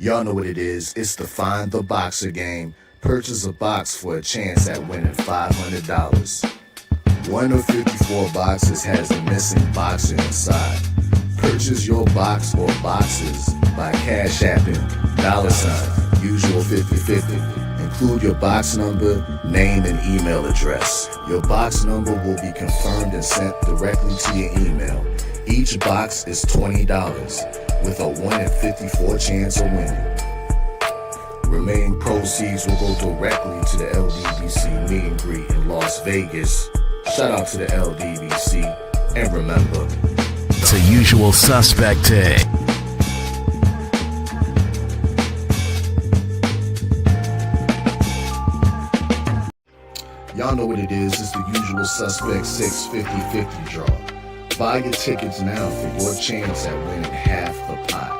Y'all know what it is. It's the Find the Boxer game. Purchase a box for a chance at winning $500. One of 54 boxes has a missing boxer inside. Purchase your box or boxes by Cash Apping $ usual 50/50. Include your box number, name, and email address. Your box number will be confirmed and sent directly to your email. Each box is $20 with a 1 in 54 chance of winning. Remaining proceeds will go directly to the LDBC meet and greet in Las Vegas. Shout out to the LDBC, and remember, it's a usual suspect day. Y'all know what it is. It's the usual suspect 650-50 draw. Buy your tickets now for your chance at winning half the pot.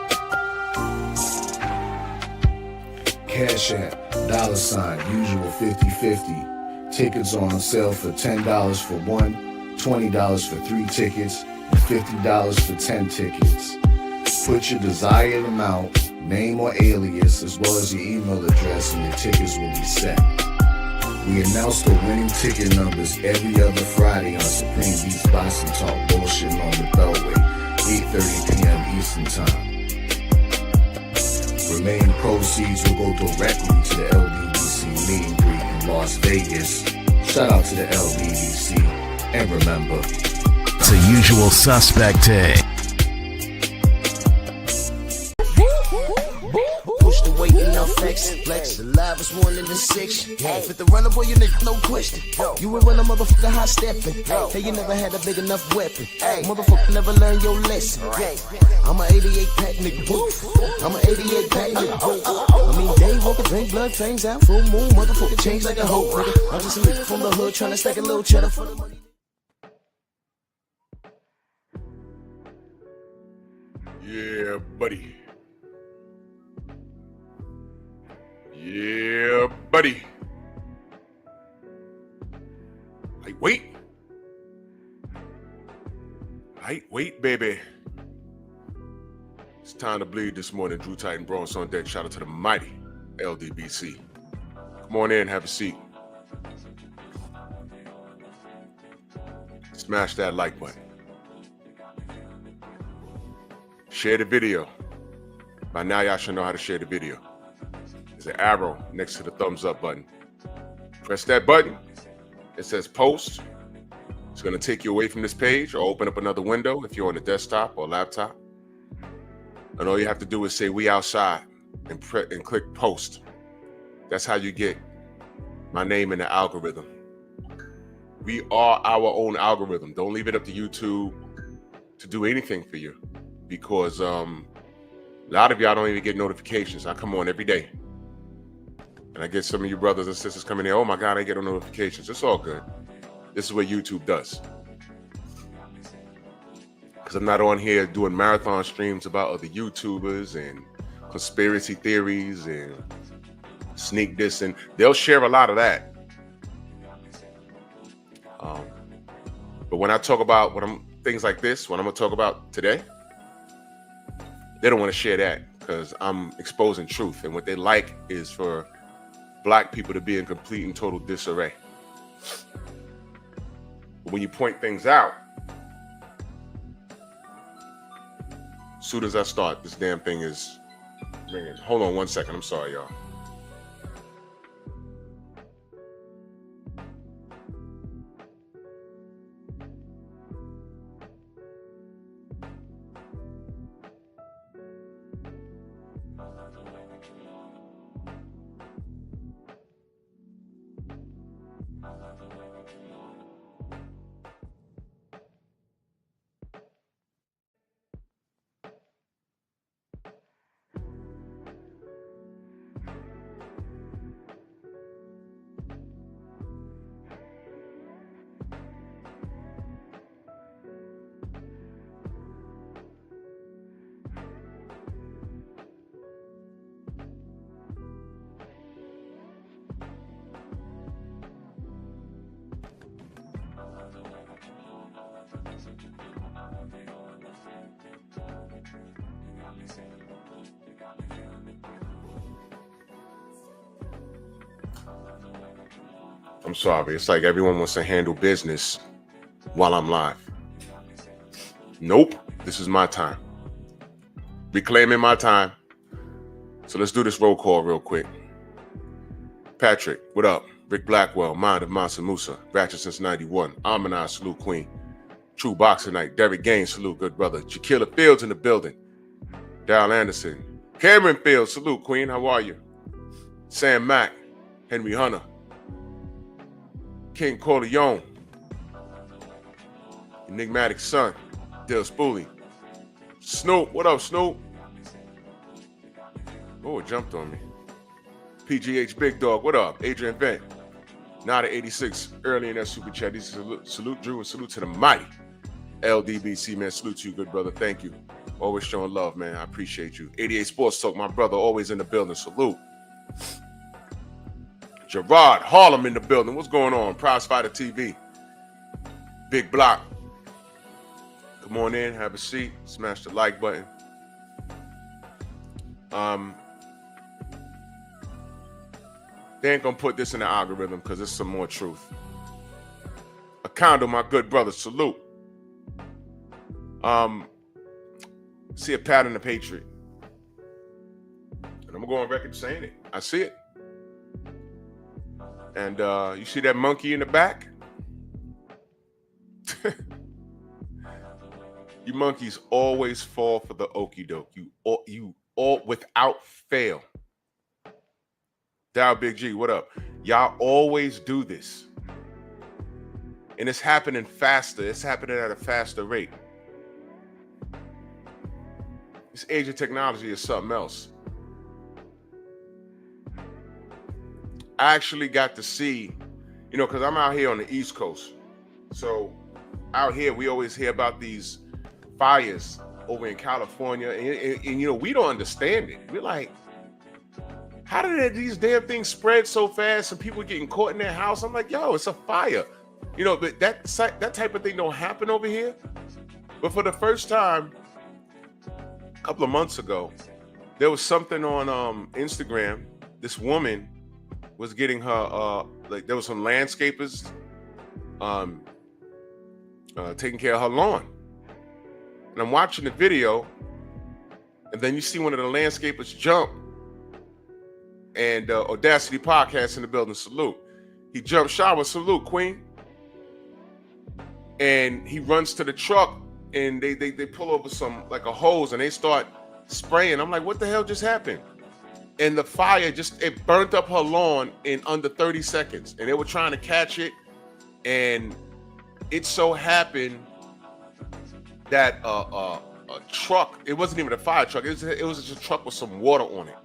Cash App, $ usual 50/50. Tickets are on sale for $10 for one, $20 for 3 tickets, and $50 for 10 tickets. Put your desired amount, name or alias, as well as your email address, and your tickets will be set. We announce the winning ticket numbers every other Friday on Supreme Beats Boxing Talk Bullshitting on the Beltway, 8:30 p.m. Eastern Time. Remaining proceeds will go directly to the LDBC meet and greet in Las Vegas. Shout out to the LDBC, and remember, it's a usual suspect day. Push the weight and now flex. The live is 1 in the 6. With the runner boy, you nigga, no question. You will run a motherfucker high stepping. Hey, you never had a big enough weapon. Motherfucker never learned your lesson. I'm a 88 pack nigga. I'm a 88 pack nigga. I mean, day walker, drink blood, fangs out, full moon, motherfucker change like a hoe, nigga. I'm just a nigga from the hood trying to stack a little cheddar for the money. Yeah, buddy. Yeah, buddy. Lightweight, baby. It's time to bleed this morning. Drew Titan Bronx on deck. Shout out to the mighty LDBC. Come on in, have a seat. Smash that like button. Share the video. By now, y'all should know how to share the video. There's an arrow next to the thumbs up button. Press that button. It says post. It's going to take you away from this page or open up another window if you're on a desktop or laptop. And all you have to do is say "we outside" and click post. That's how you get my name in the algorithm. We are our own algorithm. Don't leave it up to YouTube to do anything for you, because a lot of y'all don't even get notifications. I come on every day, and I get some of you brothers and sisters coming in. Oh my God, I get no notifications. It's all good. This is what YouTube does. Because I'm not on here doing marathon streams about other YouTubers and conspiracy theories and sneak this, and they'll share a lot of that. But when I talk about things like this, what I'm going to talk about today, they don't want to share that because I'm exposing truth. And what they like is for black people to be in complete and total disarray. But when you point things out, as soon as I start, this damn thing is ringing. Hold on 1 second. I'm sorry, y'all. I'm sorry. It's like everyone wants to handle business while I'm live. Nope. This is my time. Reclaiming my time. So let's do this roll call real quick. Patrick, what up? Rick Blackwell, Mind of Mansa Musa, Ratchet since 91. Amina, salute Queen. True Boxer Night. Derek Gaines, salute good brother. Shaquilla Fields in the building. Dal Anderson. Cameron Fields, salute Queen. How are you? Sam Mack. Henry Hunter. King Corleone. Enigmatic Son. Dale Spooley. Snoop. What up, Snoop? Oh, it jumped on me. PGH Big Dog. What up? Adrian Vent. Now to 86 early in that super chat. These salute Drew and salute to the mighty LDBC, man. Salute to you, good brother. Thank you. Always showing love, man. I appreciate you. 88 Sports Talk, my brother, always in the building. Salute. Gerard Harlem in the building. What's going on? Prize Fighter TV. Big Block. Come on in, have a seat, smash the like button. They ain't gonna put this in the algorithm because it's some more truth. Acondo, my good brother, salute. See a pattern of Patriot. And I'm gonna go on record saying it. I see it. And you see that monkey in the back? You monkeys always fall for the okie doke. You all without fail. Dow Big G, what up? Y'all always do this. And it's happening faster. It's happening at a faster rate. This age of technology is something else. I actually got to see, because I'm out here on the East Coast. So out here, we always hear about these fires over in California. And we don't understand it. We're like, how did these damn things spread so fast and people getting caught in their house? I'm like, yo, it's a fire. But that type of thing don't happen over here. But for the first time, a couple of months ago, there was something on Instagram. This woman was getting her, there was some landscapers taking care of her lawn. And I'm watching the video, and then you see one of the landscapers jump. And Audacity Podcast in the building, salute. He jumped shower, salute, Queen. And he runs to the truck, and they pull over like a hose, and they start spraying. I'm like, what the hell just happened? And the fire it burnt up her lawn in under 30 seconds. And they were trying to catch it. And it so happened that a truck, it wasn't even a fire truck, it was just a truck with some water on it.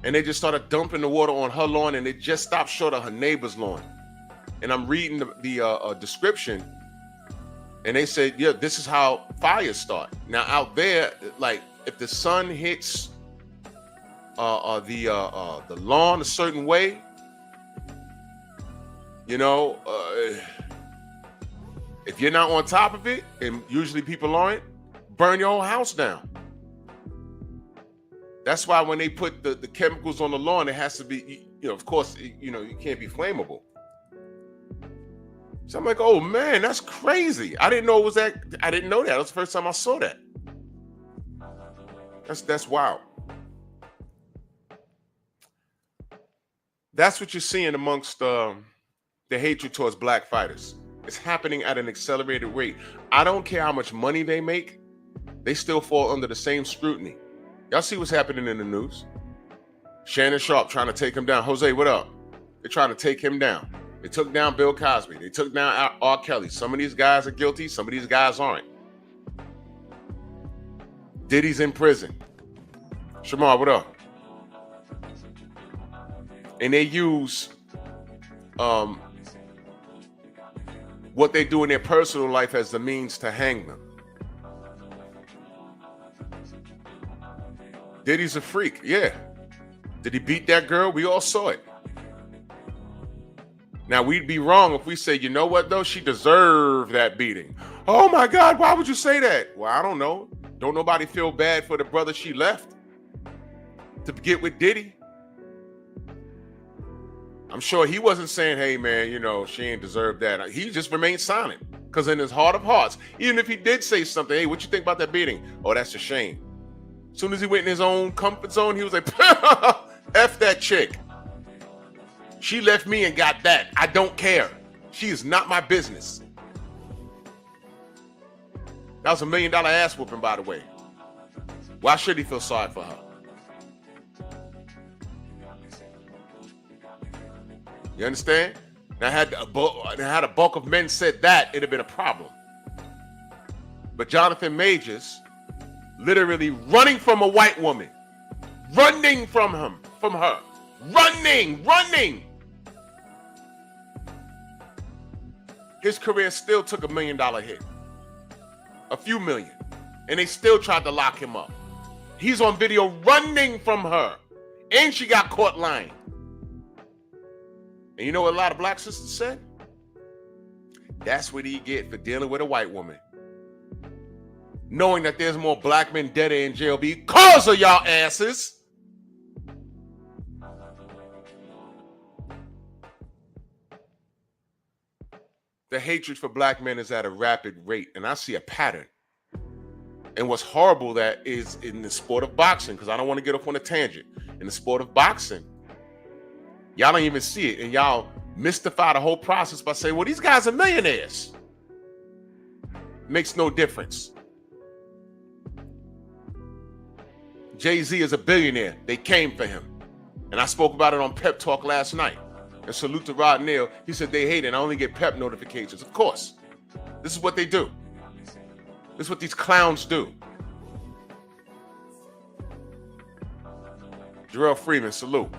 And they just started dumping the water on her lawn, and it just stopped short of her neighbor's lawn. And I'm reading the description, and they said, yeah, this is how fires start. Now out there, like if the sun hits the lawn a certain way, if you're not on top of it, and usually people aren't, burn your whole house down. That's why when they put the chemicals on the lawn, it has to be, of course, you can't be flammable. So I'm like, oh man, that's crazy. I didn't know it was that. I didn't know that. That was the first time I saw that. That's wild. That's what you're seeing amongst the hatred towards black fighters. It's happening at an accelerated rate. I don't care how much money they make. They still fall under the same scrutiny. Y'all see what's happening in the news? Shannon Sharp trying to take him down. Jose, what up? They're trying to take him down. They took down Bill Cosby. They took down R. Kelly. Some of these guys are guilty. Some of these guys aren't. Diddy's in prison. Shamar, what up? And they use what they do in their personal life as the means to hang them. Diddy's a freak, yeah. Did he beat that girl? We all saw it. Now, we'd be wrong if we say, you know what, though? She deserved that beating. Oh, my God, why would you say that? Well, I don't know. Don't nobody feel bad for the brother she left to get with Diddy? I'm sure he wasn't saying, hey, man, you know, she ain't deserved that. He just remained silent because in his heart of hearts, even if he did say something, hey, what you think about that beating? Oh, that's a shame. As soon as he went in his own comfort zone, he was like, F that chick. She left me and got that. I don't care. She is not my business. That was $1 million ass whooping, by the way. Why should he feel sorry for her? You understand? Now, had a bulk of men said that, it'd have been a problem. But Jonathan Majors, literally running from a white woman, running from her, running. His career still took $1 million hit, a few million, and they still tried to lock him up. He's on video running from her, and she got caught lying. And you know what a lot of black sisters said? That's what he get for dealing with a white woman. Knowing that there's more black men dead in jail because of y'all asses. The hatred for black men is at a rapid rate, and I see a pattern. And what's horrible that is in the sport of boxing, because I don't want to get off on a tangent. In the sport of boxing, y'all don't even see it, and y'all mystify the whole process by saying, well, these guys are millionaires. Makes no difference. Jay-Z is a billionaire. They came for him. And I spoke about it on Pep Talk last night. And salute to Rod Neal. He said they hate it. I only get Pep notifications. Of course. This is what they do. This is what these clowns do. Jarrell Freeman, salute.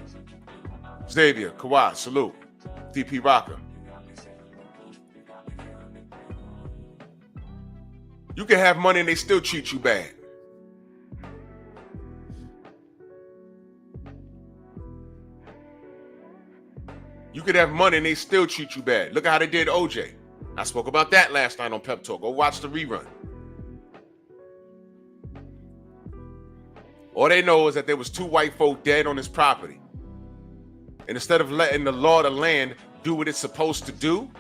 Xavier, Kawhi, salute. DP Rocker. You can have money and they still treat you bad. You could have money and they still treat you bad. Look at how they did OJ. I spoke about that last night on Pep Talk. Go watch the rerun. All they know is that there was 2 white folk dead on his property. And instead of letting the law of the land do what it's supposed to do,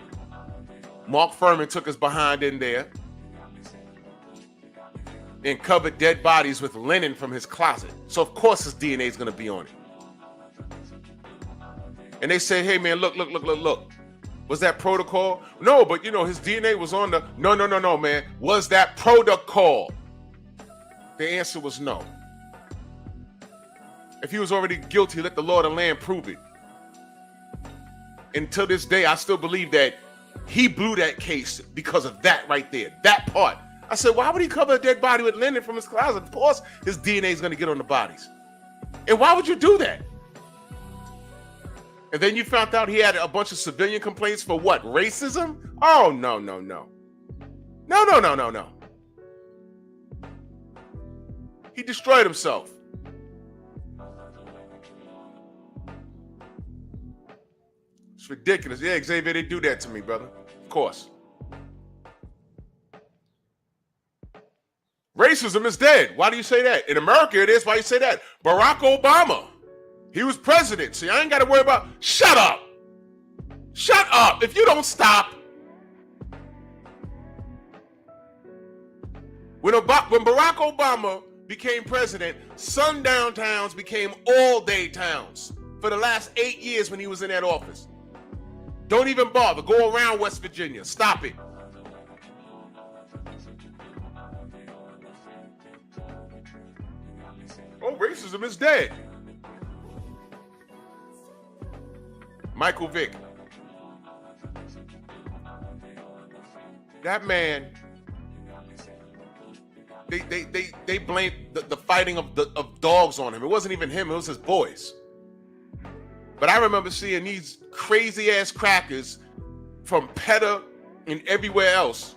Mark Furman took his behind in there and covered dead bodies with linen from his closet. So of course his DNA is going to be on it. And they say, hey man, look. Was that protocol? No, but you know, his DNA was on the, no, man. Was that protocol? The answer was no. If he was already guilty, let the law of the land prove it. Until this day, I still believe that he blew that case because of that right there, that part. I said, why would he cover a dead body with linen from his closet? Of course, his DNA is going to get on the bodies. And why would you do that? And then you found out he had a bunch of civilian complaints for what? Racism? Oh, no. No. He destroyed himself. It's ridiculous. Yeah, Xavier, they do that to me, brother. Of course. Racism is dead. Why do you say that? In America, it is. Why do you say that? Barack Obama. He was president. See, I ain't got to worry about... Shut up. Shut up. If you don't stop. When Barack Obama became president, sundown towns became all-day towns for the last 8 years when he was in that office. Don't even bother. Go around West Virginia. Stop it. Oh, racism is dead. Michael Vick. That man, they blamed the fighting of dogs on him. It wasn't even him, it was his boys. But I remember seeing these crazy ass crackers from PETA and everywhere else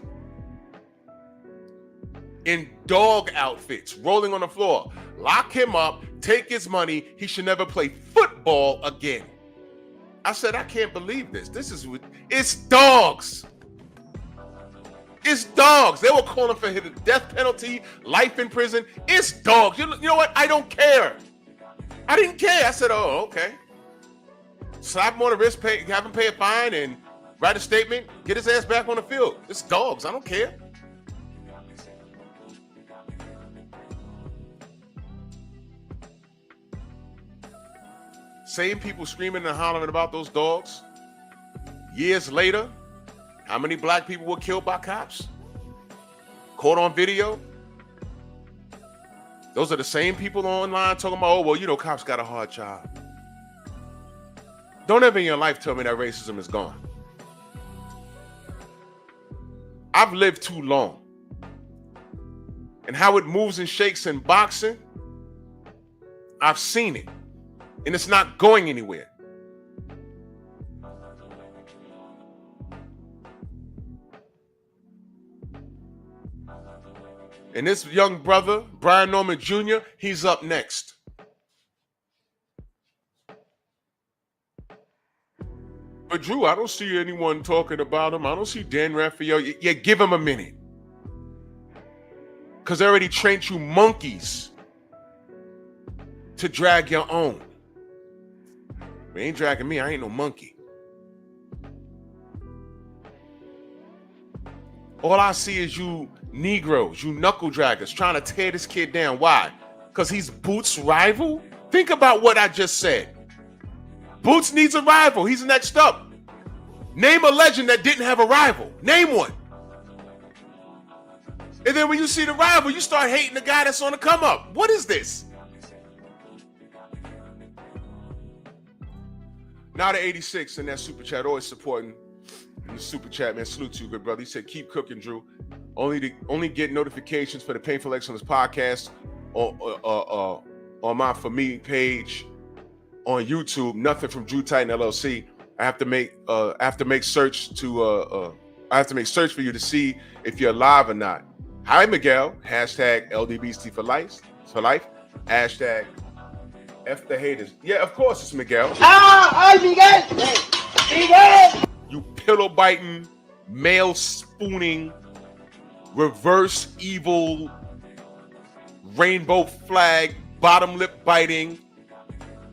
in dog outfits, rolling on the floor. Lock him up, take his money, he should never play football again. I said, I can't believe this. It's dogs. It's dogs. They were calling for the death penalty, life in prison. It's dogs. You know what? I don't care. I didn't care. I said, oh, okay. slap him on the wrist, have him pay a fine, and write a statement, get his ass back on the field. It's dogs. I don't care. Same people screaming and hollering about those dogs. Years later, how many black people were killed by cops? Caught on video? Those are the same people online talking about, oh, well, you know, cops got a hard job. Don't ever in your life tell me that racism is gone. I've lived too long. And how it moves and shakes in boxing, I've seen it. And it's not going anywhere. And this young brother, Brian Norman Jr., he's up next. But Drew, I don't see anyone talking about him. I don't see Dan Raphael. Yeah, give him a minute. Because they already trained you monkeys to drag your own. They ain't dragging me. I ain't no monkey. All I see is you Negroes, you knuckle draggers trying to tear this kid down. Why? Because he's Boots' rival? Think about what I just said. Boots needs a rival. He's next up. Name a legend that didn't have a rival. Name one. And then when you see the rival, you start hating the guy that's on the come up. What is this? Now to 86 in that super chat, always supporting in the super chat, man. Salute to you, good brother. He said, keep cooking, Drew. Only get notifications for the Painful Excellence podcast on my For Me page on YouTube. Nothing from Drew Titan LLC. I have to make search for you to see if you're alive or not. Hi, Miguel. Hashtag LDBC for life. Hashtag F the haters. Yeah, of course it's Miguel. Miguel! You pillow biting, male spooning, reverse evil, rainbow flag, bottom lip biting,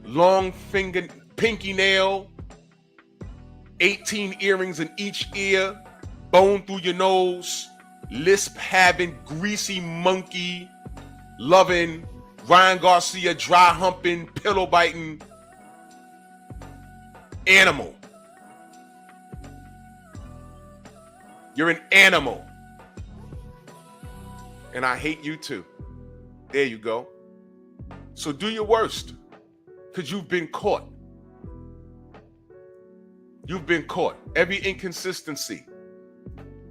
long finger, pinky nail, 18 earrings in each ear, bone through your nose, lisp having, greasy monkey, loving, Ryan Garcia dry humping, pillow biting animal. You're an animal. And I hate you too. There you go. So do your worst, because you've been caught. You've been caught. Every inconsistency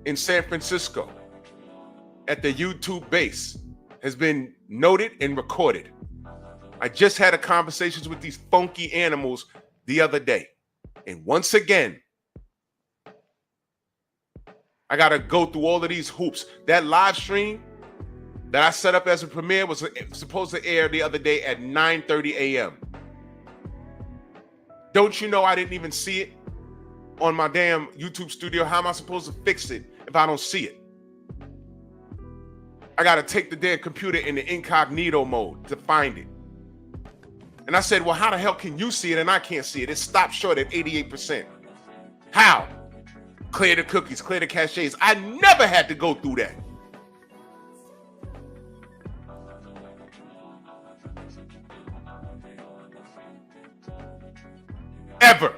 in San Francisco at the YouTube base has been noted and recorded. I just had a conversation with these funky animals the other day. And once again, I got to go through all of these hoops. That live stream that I set up as a premiere was supposed to air the other day at 9:30 a.m. Don't you know I didn't even see it on my damn YouTube studio? How am I supposed to fix it if I don't see it? I got to take the damn computer in the incognito mode to find it. And I said, well, how the hell can you see it and I can't see it? It stopped short at 88%. How? Clear the cookies, clear the caches. I never had to go through that. Ever.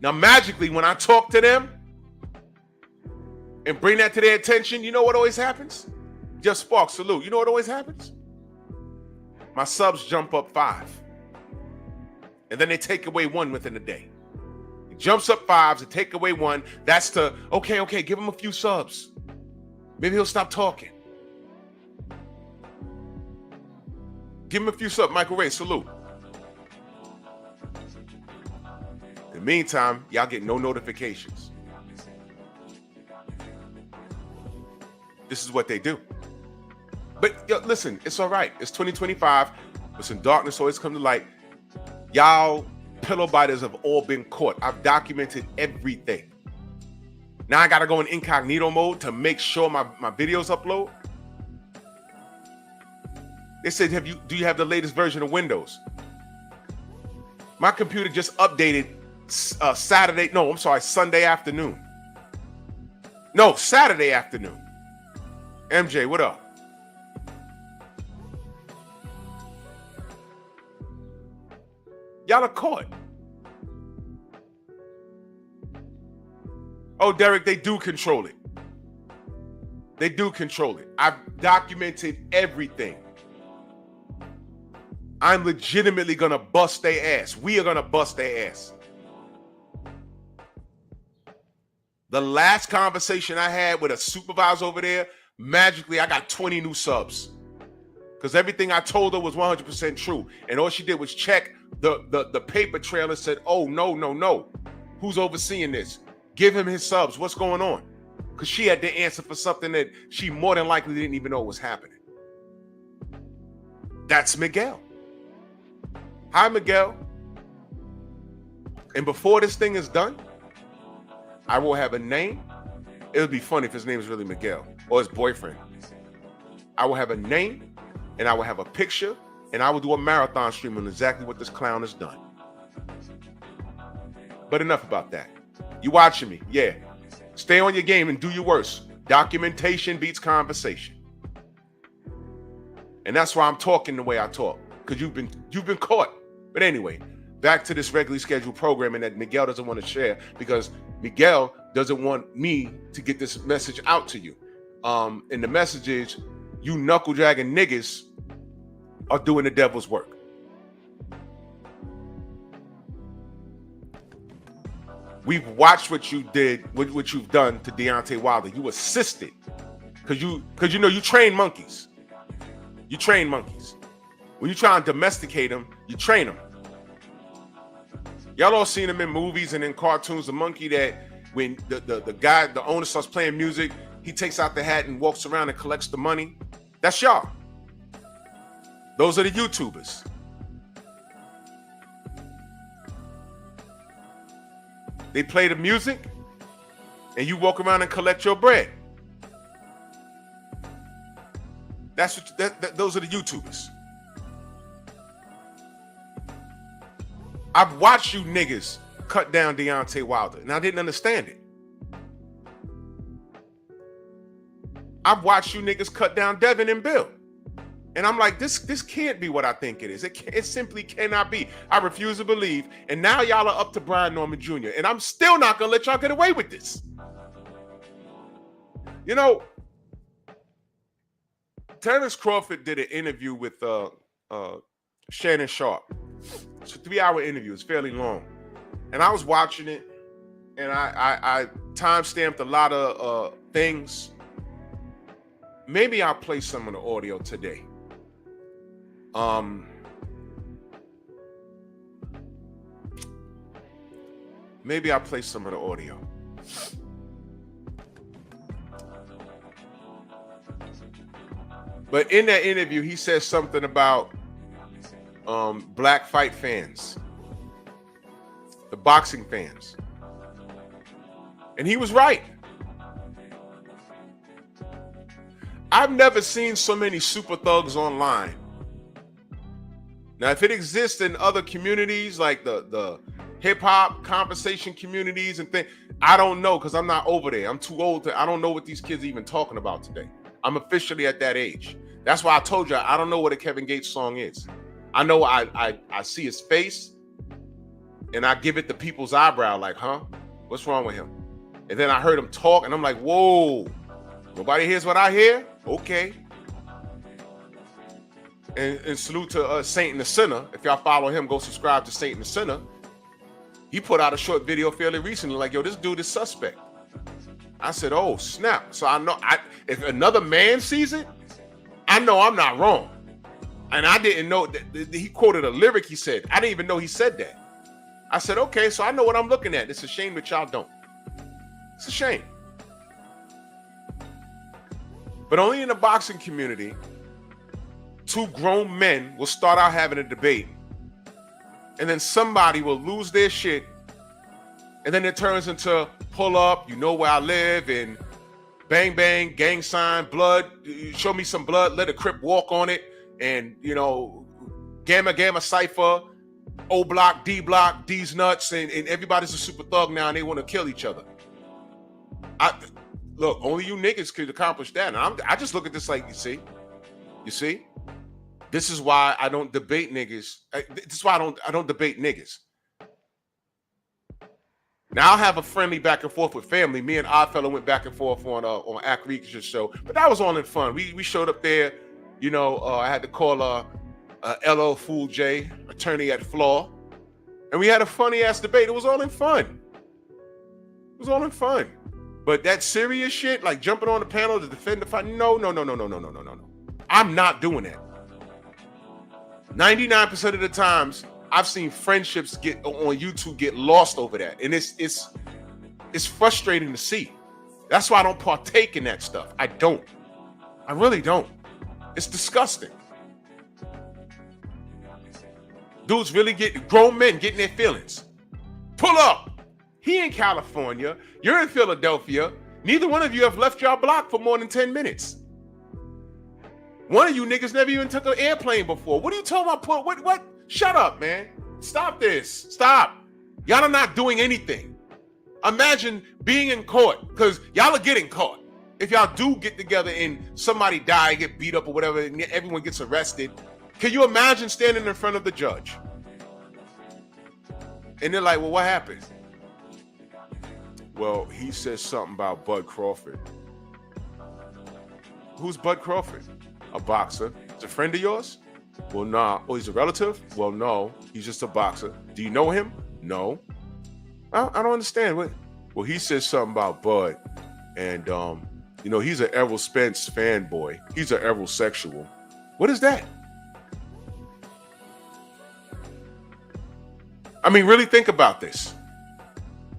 Now, magically, when I talk to them and bring that to their attention, you know what always happens? Just Spark, salute. You know what always happens? My subs jump up 5. And then they take away 1 within a day. It jumps up 5s and take away 1. That's to, okay, give him a few subs. Maybe he'll stop talking. Give him a few subs. Michael Ray, salute. In the meantime, y'all get no notifications. This is what they do. But yo, listen, it's all right. It's 2025. Listen, darkness always come to light. Y'all pillow biters have all been caught. I've documented everything. Now I gotta go in incognito mode to make sure my videos upload. They said, do you have the latest version of Windows? My computer just updated Sunday afternoon. No, Saturday afternoon. MJ, what up? Y'all are caught. Oh, Derek, they do control it. They do control it. I've documented everything. I'm legitimately gonna bust their ass. We are gonna bust their ass. The last conversation I had with a supervisor over there, magically I got 20 new subs. Because everything I told her was 100% true. And all she did was check the paper trail and said, oh, no. Who's overseeing this? Give him his subs. What's going on? Because she had to answer for something that she more than likely didn't even know was happening. That's Miguel. Hi, Miguel. And before this thing is done, I will have a name. It would be funny if his name is really Miguel or his boyfriend. I will have a name and I will have a picture and I will do a marathon stream on exactly what this clown has done. But enough about that. You watching me? Yeah. Stay on your game and do your worst. Documentation beats conversation. And that's why I'm talking the way I talk, because you've been caught. But anyway, back to this regularly scheduled programming that Miguel doesn't want to share because Miguel doesn't want me to get this message out to you. And the message is, you knuckle-dragging niggas are doing the devil's work. We've watched what you did, what you've done to Deontay Wilder. You assisted, because you know you train monkeys. You train monkeys. When you try and domesticate them, you train them. Y'all all seen him in movies and in cartoons. The monkey that when the owner starts playing music, he takes out the hat and walks around and collects the money. That's y'all. Those are the YouTubers. They play the music, and you walk around and collect your bread. That's what. Those are the YouTubers. I've watched you niggas cut down Deontay Wilder, and I didn't understand it. I've watched you niggas cut down Devin and Bill, and I'm like, this can't be what I think it is. It simply cannot be. I refuse to believe. And now y'all are up to Brian Norman Jr., and I'm still not gonna let y'all get away with this. You know, Terrence Crawford did an interview with Shannon Sharp. It's a 3-hour interview. It's fairly long. And I was watching it, and I time-stamped a lot of things. Maybe I'll play some of the audio today. Maybe I'll play some of the audio. But in that interview, he says something about black fight fans, the boxing fans. And he was right. I've never seen so many super thugs online. Now, if it exists in other communities like the hip-hop conversation communities and things, I don't know, because I'm not over there. I'm too old I don't know what these kids are even talking about today. I'm officially at that age. That's why I told you I don't know what a Kevin Gates song is. I know I see his face and I give it the people's eyebrow like, huh? What's wrong with him? And then I heard him talk and I'm like, whoa, nobody hears what I hear? Okay. And salute to Saint and the Sinner. If y'all follow him, go subscribe to Saint and the Sinner. He put out a short video fairly recently like, yo, this dude is suspect. I said, oh, snap. So I know if another man sees it, I know I'm not wrong. And I didn't know that he quoted a lyric he said. I didn't even know he said that. I said, okay, so I know what I'm looking at. It's a shame that y'all don't. It's a shame. But only in the boxing community, two grown men will start out having a debate. And then somebody will lose their shit. And then it turns into pull up, you know where I live, and bang, bang, gang sign, blood, show me some blood, let a Crip walk on it, and, you know, gamma, cipher, O block, D block, D's nuts, and everybody's a super thug now, and they want to kill each other. Look, only you niggas could accomplish that. And I just look at this like, you see, this is why I don't debate niggas. This is why I don't debate niggas. Now I'll have a friendly back and forth with family. Me and Oddfellow went back and forth on Akri's show, but that was all in fun. We showed up there, you know. I had to call LL Fool J, attorney at Flaw, and we had a funny ass debate. It was all in fun. But that serious shit, like jumping on the panel to defend the fight, no. I'm not doing that. 99% of the times, I've seen friendships get on YouTube get lost over that, and it's frustrating to see. That's why I don't partake in that stuff. I really don't. It's disgusting. Dudes really grown men getting their feelings. Pull up. He in California. You're in Philadelphia. Neither one of you have left your block for more than 10 minutes. One of you niggas never even took an airplane before. What are you talking about? What? Shut up, man. Stop this. Stop. Y'all are not doing anything. Imagine being in court, because y'all are getting caught. If y'all do get together and somebody die, get beat up or whatever, and everyone gets arrested, can you imagine standing in front of the judge? And they're like, well, what happened? Well, he said something about Bud Crawford. Who's Bud Crawford? A boxer. He's a friend of yours? Well, nah. Oh, he's a relative? Well, no. He's just a boxer. Do you know him? No. I don't understand. Well, he said something about Bud. And, you know, he's an Errol Spence fanboy. He's an Errol sexual. What is that? I mean, really think about this.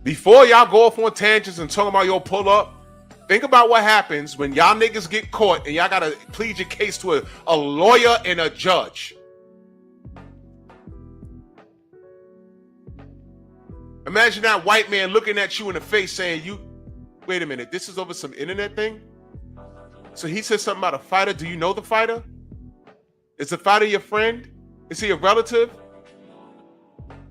Before y'all go off on tangents and talking about your pull up, think about what happens when y'all niggas get caught and y'all gotta plead your case to a lawyer and a judge. Imagine that white man looking at you in the face saying, wait a minute, this is over some internet thing? So he said something about a fighter. Do you know the fighter? Is the fighter your friend? Is he a relative?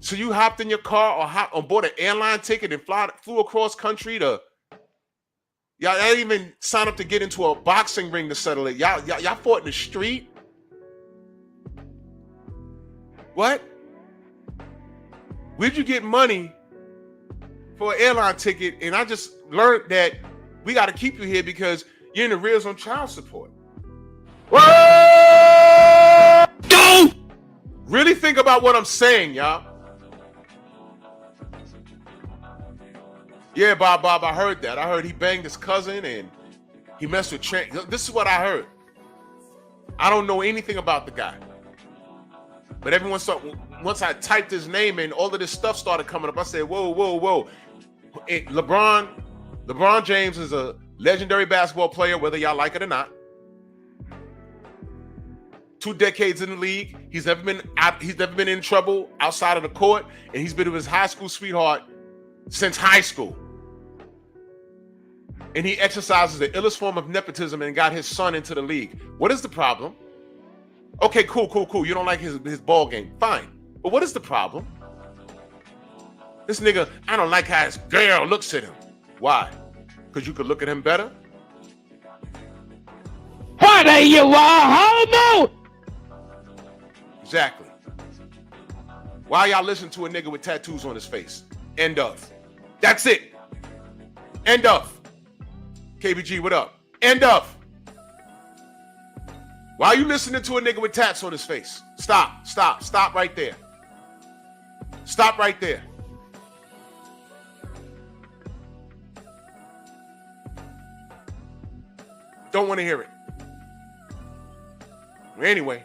So you hopped in your car or hopped on board an airline ticket and flew across country to... Y'all didn't even sign up to get into a boxing ring to settle it. Y'all fought in the street? What? Where'd you get money for an airline ticket? And I just learned that we got to keep you here because you're in the rears on child support. Whoa! Go! Really think about what I'm saying, y'all. Yeah, Bob, I heard that. I heard he banged his cousin and he messed with Trent. This is what I heard. I don't know anything about the guy. But once I typed his name in, all of this stuff started coming up. I said, whoa. LeBron James is a legendary basketball player, whether y'all like it or not. 2 decades in the league. He's never been in trouble outside of the court, and he's been with his high school sweetheart since high school. And he exercises the illest form of nepotism and got his son into the league. What is the problem? Okay, cool. You don't like his ball game. Fine. But what is the problem? This nigga, I don't like how his girl looks at him. Why? Because you could look at him better? What are you, a homo? Exactly. Why y'all listen to a nigga with tattoos on his face? End of. That's it. End of. KBG, what up? End of. Why are you listening to a nigga with tats on his face? Stop right there. Stop right there. Don't want to hear it. Anyway.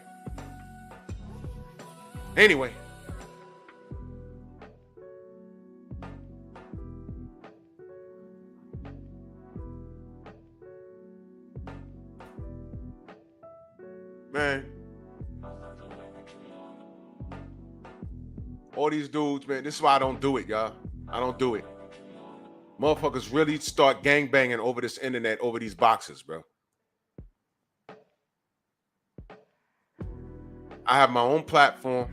Man. All these dudes, man, this is why I don't do it, y'all. I don't do it. Motherfuckers really start gangbanging over this internet, over these boxes, bro. I have my own platform.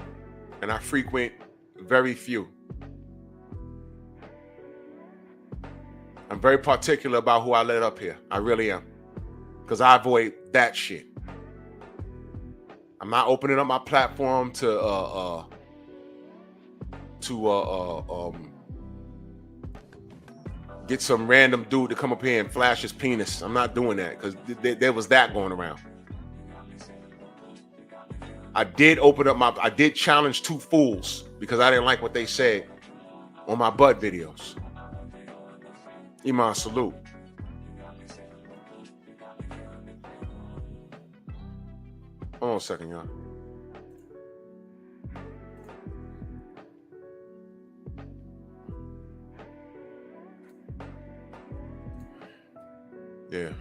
and I frequent very few. I'm very particular about who I let up here. I really am. Because I avoid that shit. I'm not opening up my platform to get some random dude to come up here and flash his penis. I'm not doing that because there was that going around. I did challenge 2 fools because I didn't like what they said on my butt videos. Iman, salute. Hold on a second, y'all. Yeah.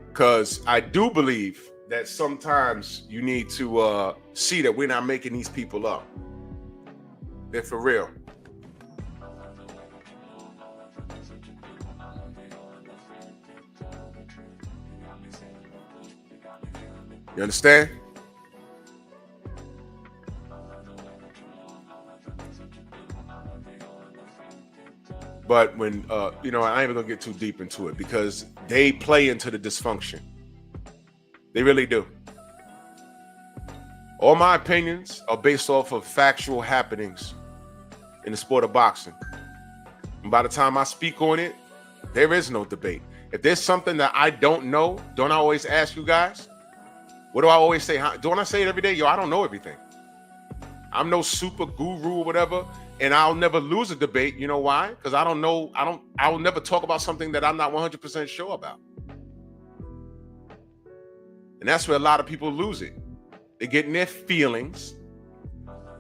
Because I do believe that sometimes you need to see that we're not making these people up. They're for real. You understand? But when, I ain't even gonna get too deep into it because they play into the dysfunction. They really do. All my opinions are based off of factual happenings in the sport of boxing. And by the time I speak on it, there is no debate. If there's something that I don't know, don't I always ask you guys? What do I always say? Don't I say it every day? Yo, I don't know everything. I'm no super guru or whatever, and I'll never lose a debate. You know why? Because I don't know. I will never talk about something that I'm not 100% sure about. And that's where a lot of people lose it. They get in their feelings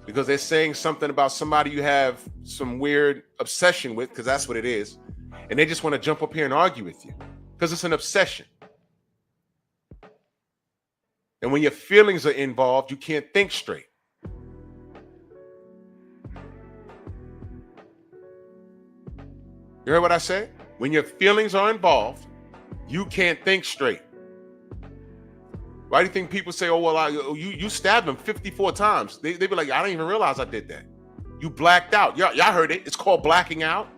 because they're saying something about somebody you have some weird obsession with, because that's what it is. And they just want to jump up here and argue with you because it's an obsession. And when your feelings are involved, you can't think straight. You heard what I said? When your feelings are involved, you can't think straight. Why do you think people say, oh, well, you stabbed him 54 times? They be like, I didn't even realize I did that. You blacked out. Y'all heard it. It's called blacking out.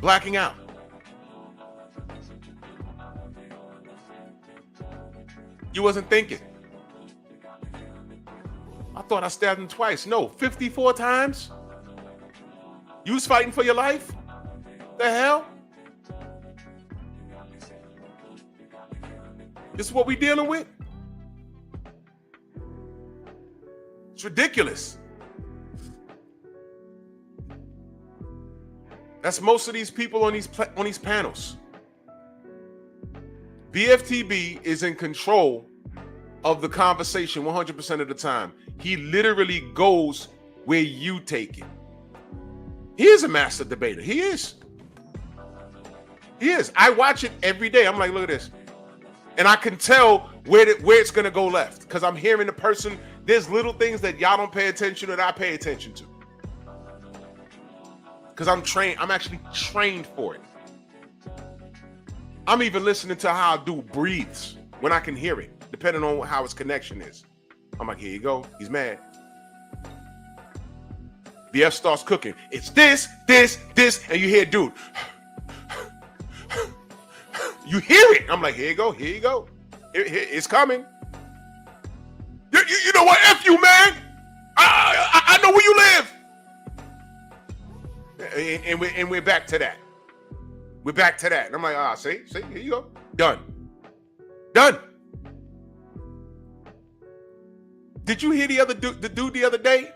Blacking out. You wasn't thinking. I thought I stabbed him twice. No, 54 times? You was fighting for your life? The hell? This is what we dealing with? It's ridiculous. That's most of these people on these panels. BFTB is in control of the conversation 100% of the time. He literally goes where you take it. He is a master debater. He is. He is. I watch it every day. I'm like, look at this. And I can tell where it's going to go left because I'm hearing the person. There's little things that y'all don't pay attention to that I pay attention to. Because I'm trained. I'm actually trained for it. I'm even listening to how a dude breathes when I can hear it, depending on how his connection is. I'm like, here you go. He's mad. BF starts cooking. It's this, and you hear dude. You hear it. I'm like, here you go. It's coming. You know what? F you, man. I know where you live. And we're back to that. We're back to that. And I'm like, see, here you go. Done. Did you hear the dude the other day?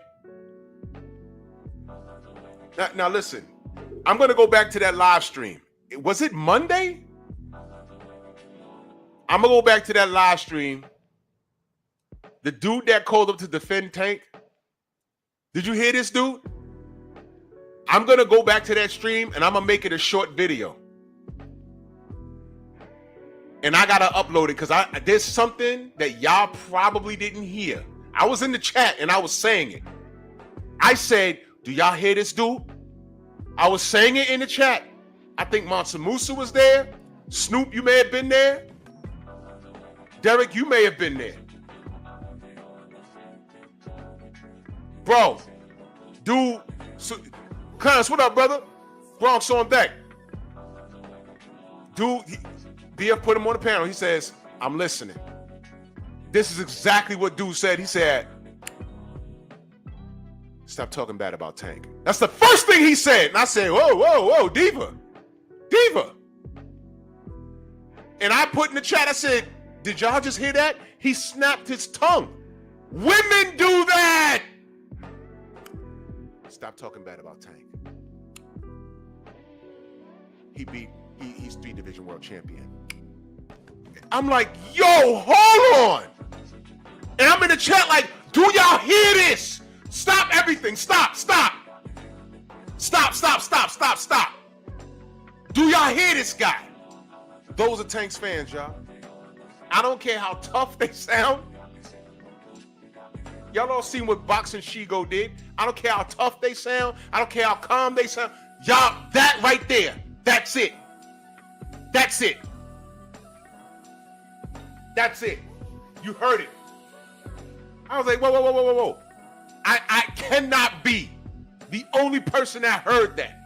Now listen, I'm going to go back to that live stream. Was it Monday? I'm going to go back to that live stream. The dude that called up to defend Tank. Did you hear this dude? I'm going to go back to that stream and I'm going to make it a short video. And I got to upload it because there's something that y'all probably didn't hear. I was in the chat and I was saying it. I said, do y'all hear this dude? I was saying it in the chat. I think Mansa Musa was there. Snoop, you may have been there. Derek, you may have been there. Bro, dude, Clarence, what up, brother? Bronx on deck. Dude, BF put him on the panel. He says, I'm listening. This is exactly what dude said. He said, stop talking bad about Tank. That's the first thing he said. And I said, whoa, Diva. And I put in the chat, I said, did y'all just hear that? He snapped his tongue. Women do that. Stop talking bad about Tank. He's 3 division world champion. I'm like, yo, hold on. And I'm in the chat like, do y'all hear this? Stop everything. Stop. Do y'all hear this guy? Those are Tank's fans, y'all. I don't care how tough they sound. Y'all all seen what Boxing Shigo did. I don't care how tough they sound. I don't care how calm they sound. Y'all, that right there, that's it. That's it. You heard it. I was like, whoa. I cannot be the only person that heard that.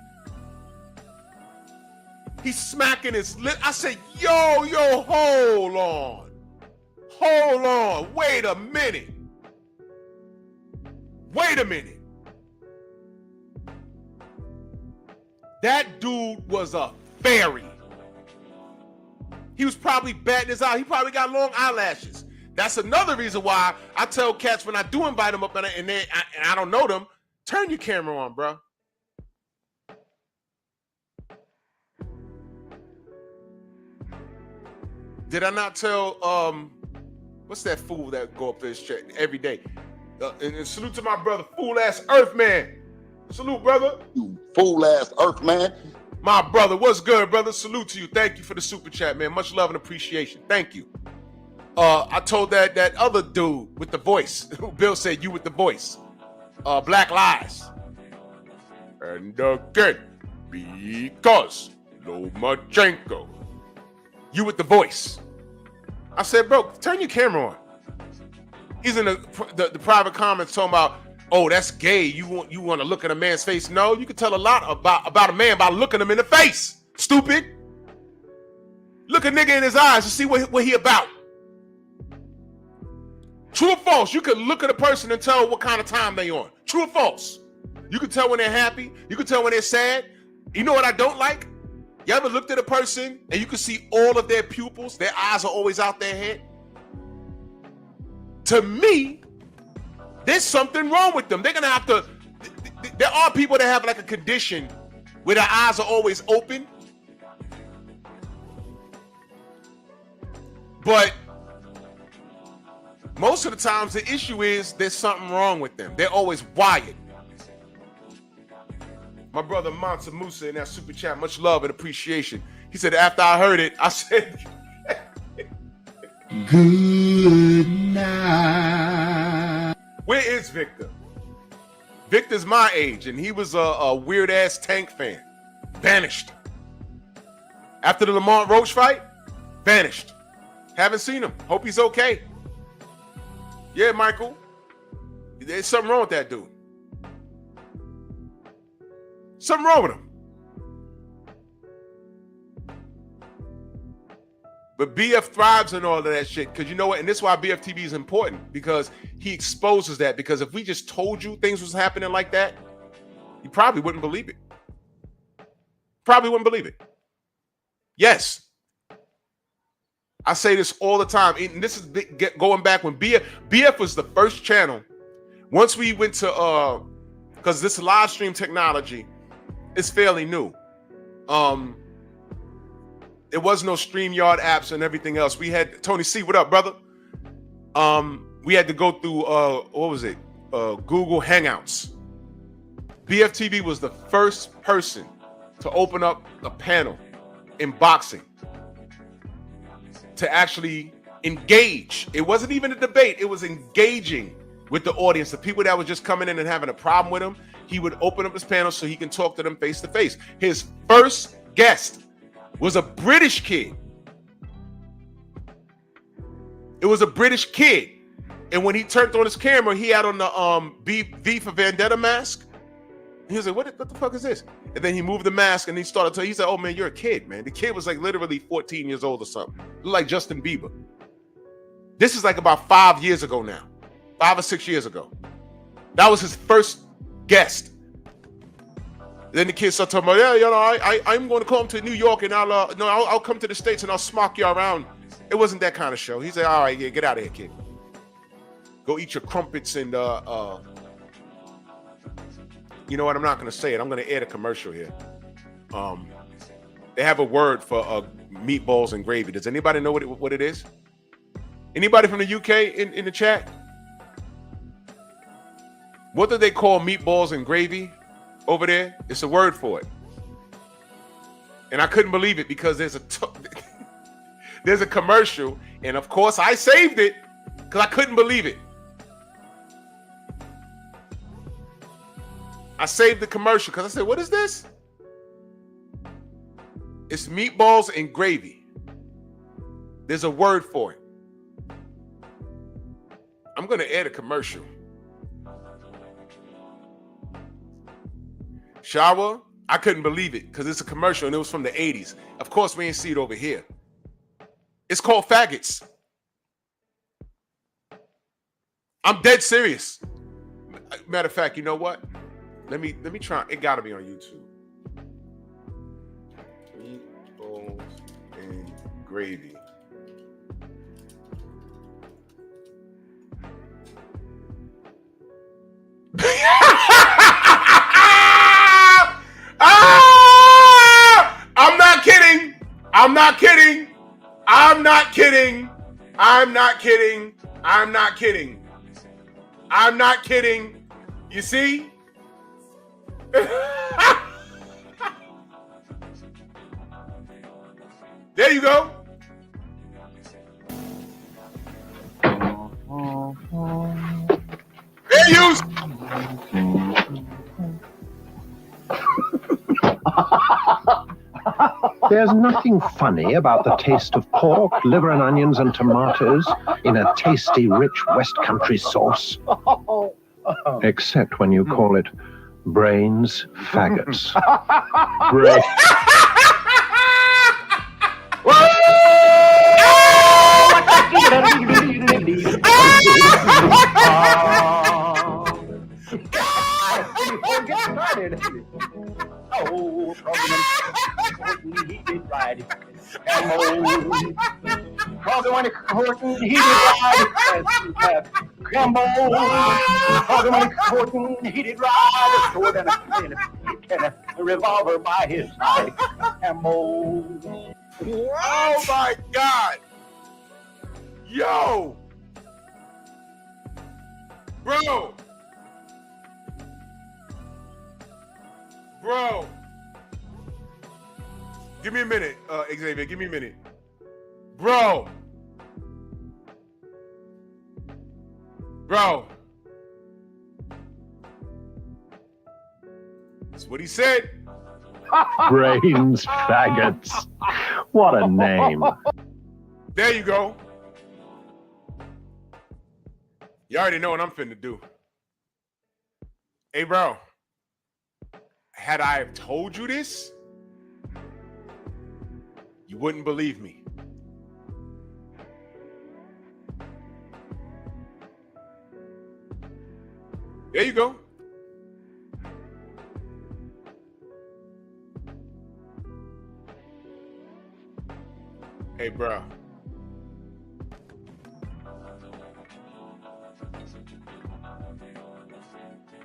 He's smacking his lip. I said, yo, hold on. Wait a minute. That dude was a fairy. He was probably batting his eye. He probably got long eyelashes. That's another reason why I tell cats when I do invite them up and I don't know them, turn your camera on, bro. Did I not tell, what's that fool that go up this chat every day? And salute to my brother, fool-ass Earthman. Salute, brother. You fool-ass Earthman. My brother, what's good, brother? Salute to you. Thank you for the super chat, man. Much love and appreciation. Thank you. I told that other dude with the voice, Bill said you with the voice. Black Lies. And again, because Lomachenko. You with the voice. I said, bro, turn your camera on. He's in the private comments talking about, oh, that's gay. You want to look at a man's face? No, you can tell a lot about a man by looking him in the face. Stupid. Look a nigga in his eyes to see what he about. True or false? You can look at a person and tell what kind of time they on. True or false? You can tell when they're happy. You can tell when they're sad. You know what I don't like? You ever looked at a person and you can see all of their pupils? Their eyes are always out their head. To me, there's something wrong with them. They're gonna have to. There are people that have like a condition where their eyes are always open. But most of the times the issue is there's something wrong with them. They're always wired. My brother Mansa Musa in that super chat, much love and appreciation. He said, after I heard it, I said, good night. Where is Victor? Victor's my age, and he was a weird-ass Tank fan. Vanished. After the Lamont Roach fight, vanished. Haven't seen him. Hope he's okay. Yeah, Michael. There's something wrong with that dude. Something wrong with him. But BF thrives in all of that shit. Because you know what? And this is why BFTV is important. Because he exposes that. Because if we just told you things was happening like that, you probably wouldn't believe it. Probably wouldn't believe it. Yes. I say this all the time. And this is going back when BF was the first channel. Once we went to, because this live stream technology is fairly new. There was no StreamYard apps and everything else. We had Tony C. What up, brother? We had to go through what was it? Google Hangouts. BFTV was the first person to open up a panel in boxing to actually engage. It wasn't even a debate. It was engaging with the audience. The people that were just coming in and having a problem with him, he would open up his panel so he can talk to them face to face. His first guest was a British kid. It was a British kid. And when he turned on his camera, he had on the V for Vendetta mask. He was like, what the fuck is this? And then he moved the mask and he started to, he said, oh man, you're a kid, man. The kid was like literally 14 years old or something. Looked like Justin Bieber. This is like about 5 years ago now. 5 or 6 years ago. That was his first guest. Then the kid started talking about, yeah, you know, I'm going to come to New York and I'll come to the States and I'll smock you around. It wasn't that kind of show. He said, all right, yeah, get out of here, kid. Go eat your crumpets and you know what? I'm not going to say it. I'm going to add a commercial here. They have a word for meatballs and gravy. Does anybody know what it is? Anybody from the UK in the chat? What do they call meatballs and gravy over there? It's a word for it. And I couldn't believe it because there's a commercial. And of course, I saved it because I couldn't believe it. I saved the commercial because I said, what is this? It's meatballs and gravy. There's a word for it. I'm going to add a commercial. Shower, I couldn't believe it because it's a commercial and it was from the 80s. Of course, we ain't see it over here. It's called Faggots. I'm dead serious. Matter of fact, you know what? Let me try. It gotta be on YouTube. Meatballs and gravy. I'm not kidding. I'm not kidding. I'm not kidding. I'm not kidding. I'm not kidding. I'm not kidding. You see? There you go. There you. There's nothing funny about the taste of pork, liver and onions and tomatoes in a tasty, rich West Country sauce. Except when you call it brains faggots. Brains. Oh, he did right. He did right. Gumbo. He did right. Sword and a revolver by his side. Gumbo. Oh my God. Yo. Bro. Bro. Give me a minute, Xavier. Give me a minute. Bro. Bro. That's what he said. Brains faggots. What a name. There you go. You already know what I'm finna do. Hey, bro. Had I have told you this, you wouldn't believe me. There you go. Hey, bro.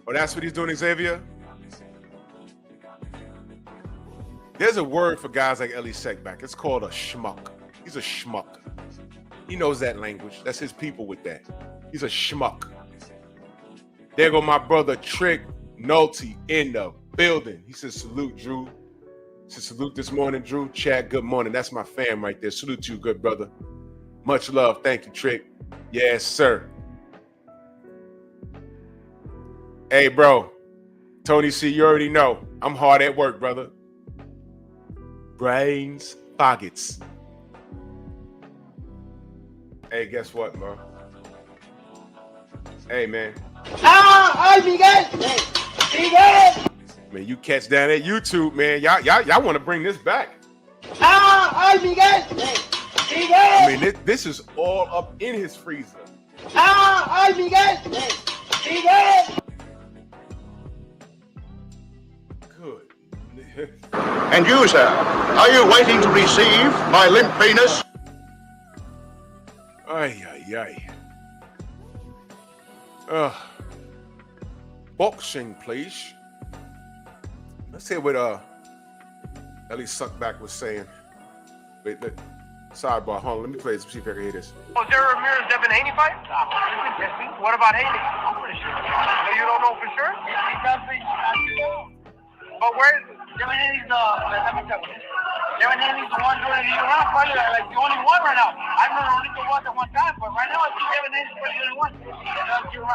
Oh, that's what he's doing, Xavier? There's a word for guys like Ellie Seckback. It's called a schmuck. He's a schmuck. He knows that language. That's his people with that. He's a schmuck. There go my brother Trick Nolte in the building. He says, salute, Drew. He says, salute this morning, Drew. Chad, good morning. That's my fam right there. Salute to you, good brother. Much love. Thank you, Trick. Yes, sir. Hey, bro. Tony C, you already know. I'm hard at work, brother. Brains faggots. Hey, guess what, bro? Hey, man. ¡Ay, Miguel! ¡Miguel! Man, you catch that at YouTube, man. Y'all want to bring this back. ¡Ay, Miguel! ¡Miguel! I mean, this is all up in his freezer. ¡Ay, Miguel! ¡Miguel! Good. And you, sir, are you waiting to receive my limp penis? Ay, ay, ay. Boxing, please. Let's hear what Ellie Suckback was saying. Wait, sidebar, hold on, let me play this, see if I can hear this. Was there a Ramirez Devin Haney fight? What about Haney? I'm pretty sure. So you don't know for sure? He does think but where is it? Devin Haney's let me tell you. Devin Haney's the one doing the round fighter, like the only one right now. I've known only the one at one time, but right now I think Devin Haney's the only one.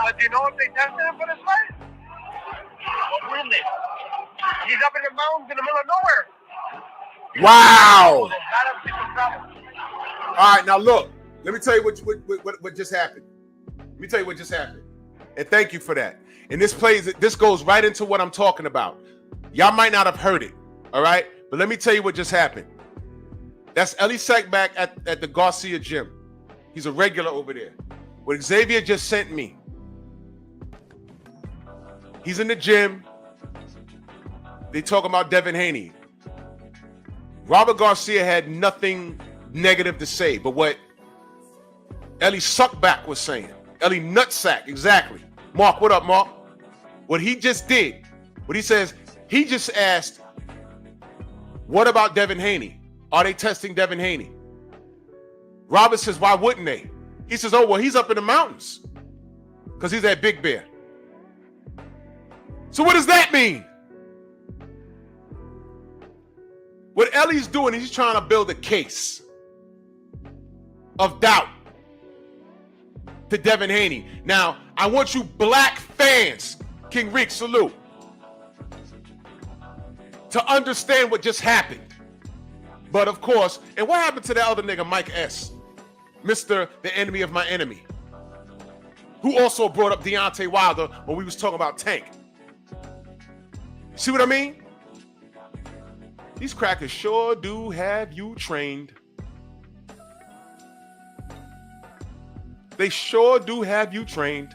But do you know if they tested him for this fight? Well, really? He's up in the mountains in the middle of nowhere. Wow! All right, now look. Let me tell you what just happened. Let me tell you what just happened. And thank you for that. And this goes right into what I'm talking about. Y'all might not have heard it, all right? But let me tell you what just happened. That's Ellie Sackback at the Garcia gym. He's a regular over there. What Xavier just sent me. He's in the gym. They talking about Devin Haney. Robert Garcia had nothing negative to say, but what Ellie Suckback was saying. Ellie Nutsack, exactly. Mark, what up, Mark? What he just did, what he says, he just asked, what about Devin Haney? Are they testing Devin Haney? Robert says, why wouldn't they? He says, oh, well, he's up in the mountains because he's at Big Bear. So what does that mean? What Ellie's doing, he's trying to build a case of doubt to Devin Haney. Now, I want you black fans, King Reek, salute, to understand what just happened. But of course, and what happened to the other nigga, Mike S., Mr. the enemy of my enemy, who also brought up Deontay Wilder when we was talking about Tank. See what I mean? These crackers sure do have you trained. They sure do have you trained.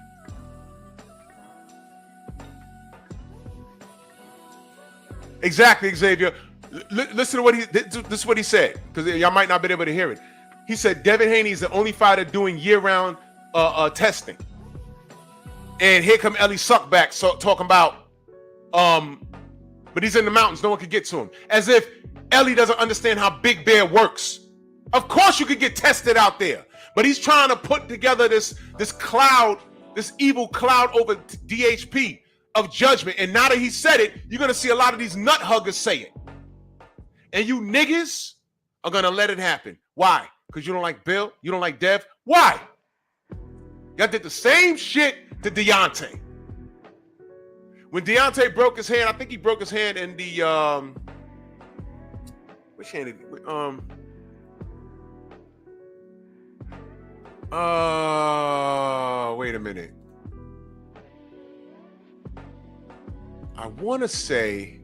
Exactly, Xavier. Listen to what this is what he said, because y'all might not be able to hear it. He said Devin Haney is the only fighter doing year-round testing. And here come Ellie Suckback talking about, but he's in the mountains, no one could get to him. As if Ellie doesn't understand how Big Bear works. Of course you could get tested out there, but he's trying to put together this cloud, this evil cloud over DHP of judgment. And now that he said it, you're gonna see a lot of these nut huggers say it. And you niggas are gonna let it happen. Why? Because you don't like Bill? You don't like Dev? Why? Y'all did the same shit to Deontay. When Deontay broke his hand, I think he broke his hand in the which hand did he, wait a minute. I want to say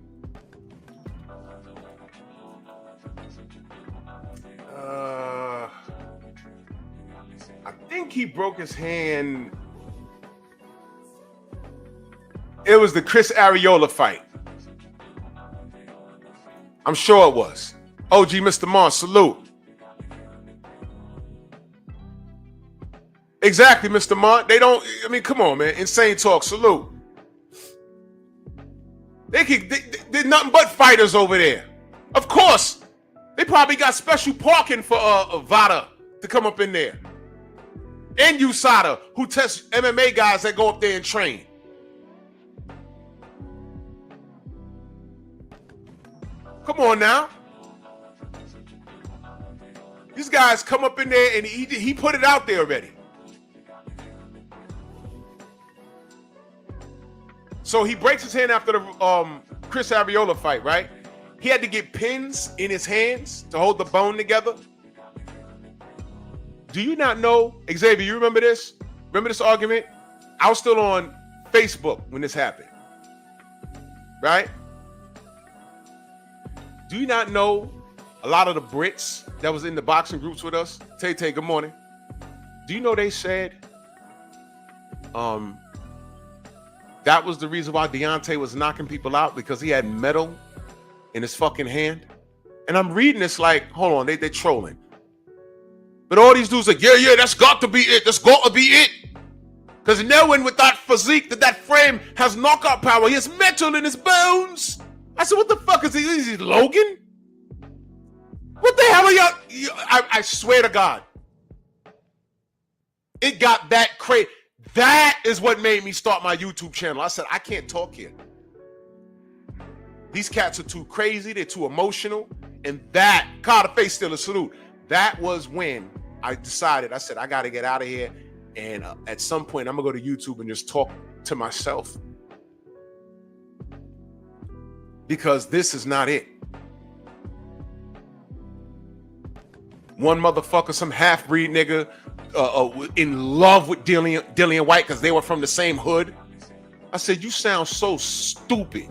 I think he broke his hand. It was the Chris Arreola fight. I'm sure it was. OG Mr. Mons, salute. Exactly, Mr. Mont. They don't, I mean, come on, man. Insane talk, salute. They're nothing but fighters over there. Of course, they probably got special parking for Vada to come up in there. And USADA, who tests MMA guys that go up there and train. Come on now. These guys come up in there and he put it out there already. So he breaks his hand after the Chris Arreola fight, right? He had to get pins in his hands to hold the bone together. do you not know, Xavier, you remember this? Remember this argument? I was still on Facebook when this happened. Right? Do you not know a lot of the Brits that was in the boxing groups with us? Tay, good morning. Do you know they said that was the reason why Deontay was knocking people out, because he had metal in his fucking hand? And I'm reading this like, hold on, they're trolling. But all these dudes like, yeah, that's got to be it. That's got to be it. Because no one with that physique, that frame has knockout power. He has metal in his bones. I said, what the fuck is he? Is he Logan? What the hell are y'all? I swear to God. It got that crazy. That is what made me start my YouTube channel. I said, I can't talk here. These cats are too crazy. They're too emotional. And that, Carter Face still a salute. That was when I decided, I said, I got to get out of here. And at some point, I'm going to go to YouTube and just talk to myself. Because this is not it. One motherfucker, some half-breed nigga, in love with Dillian White because they were from the same hood. I said, you sound so stupid.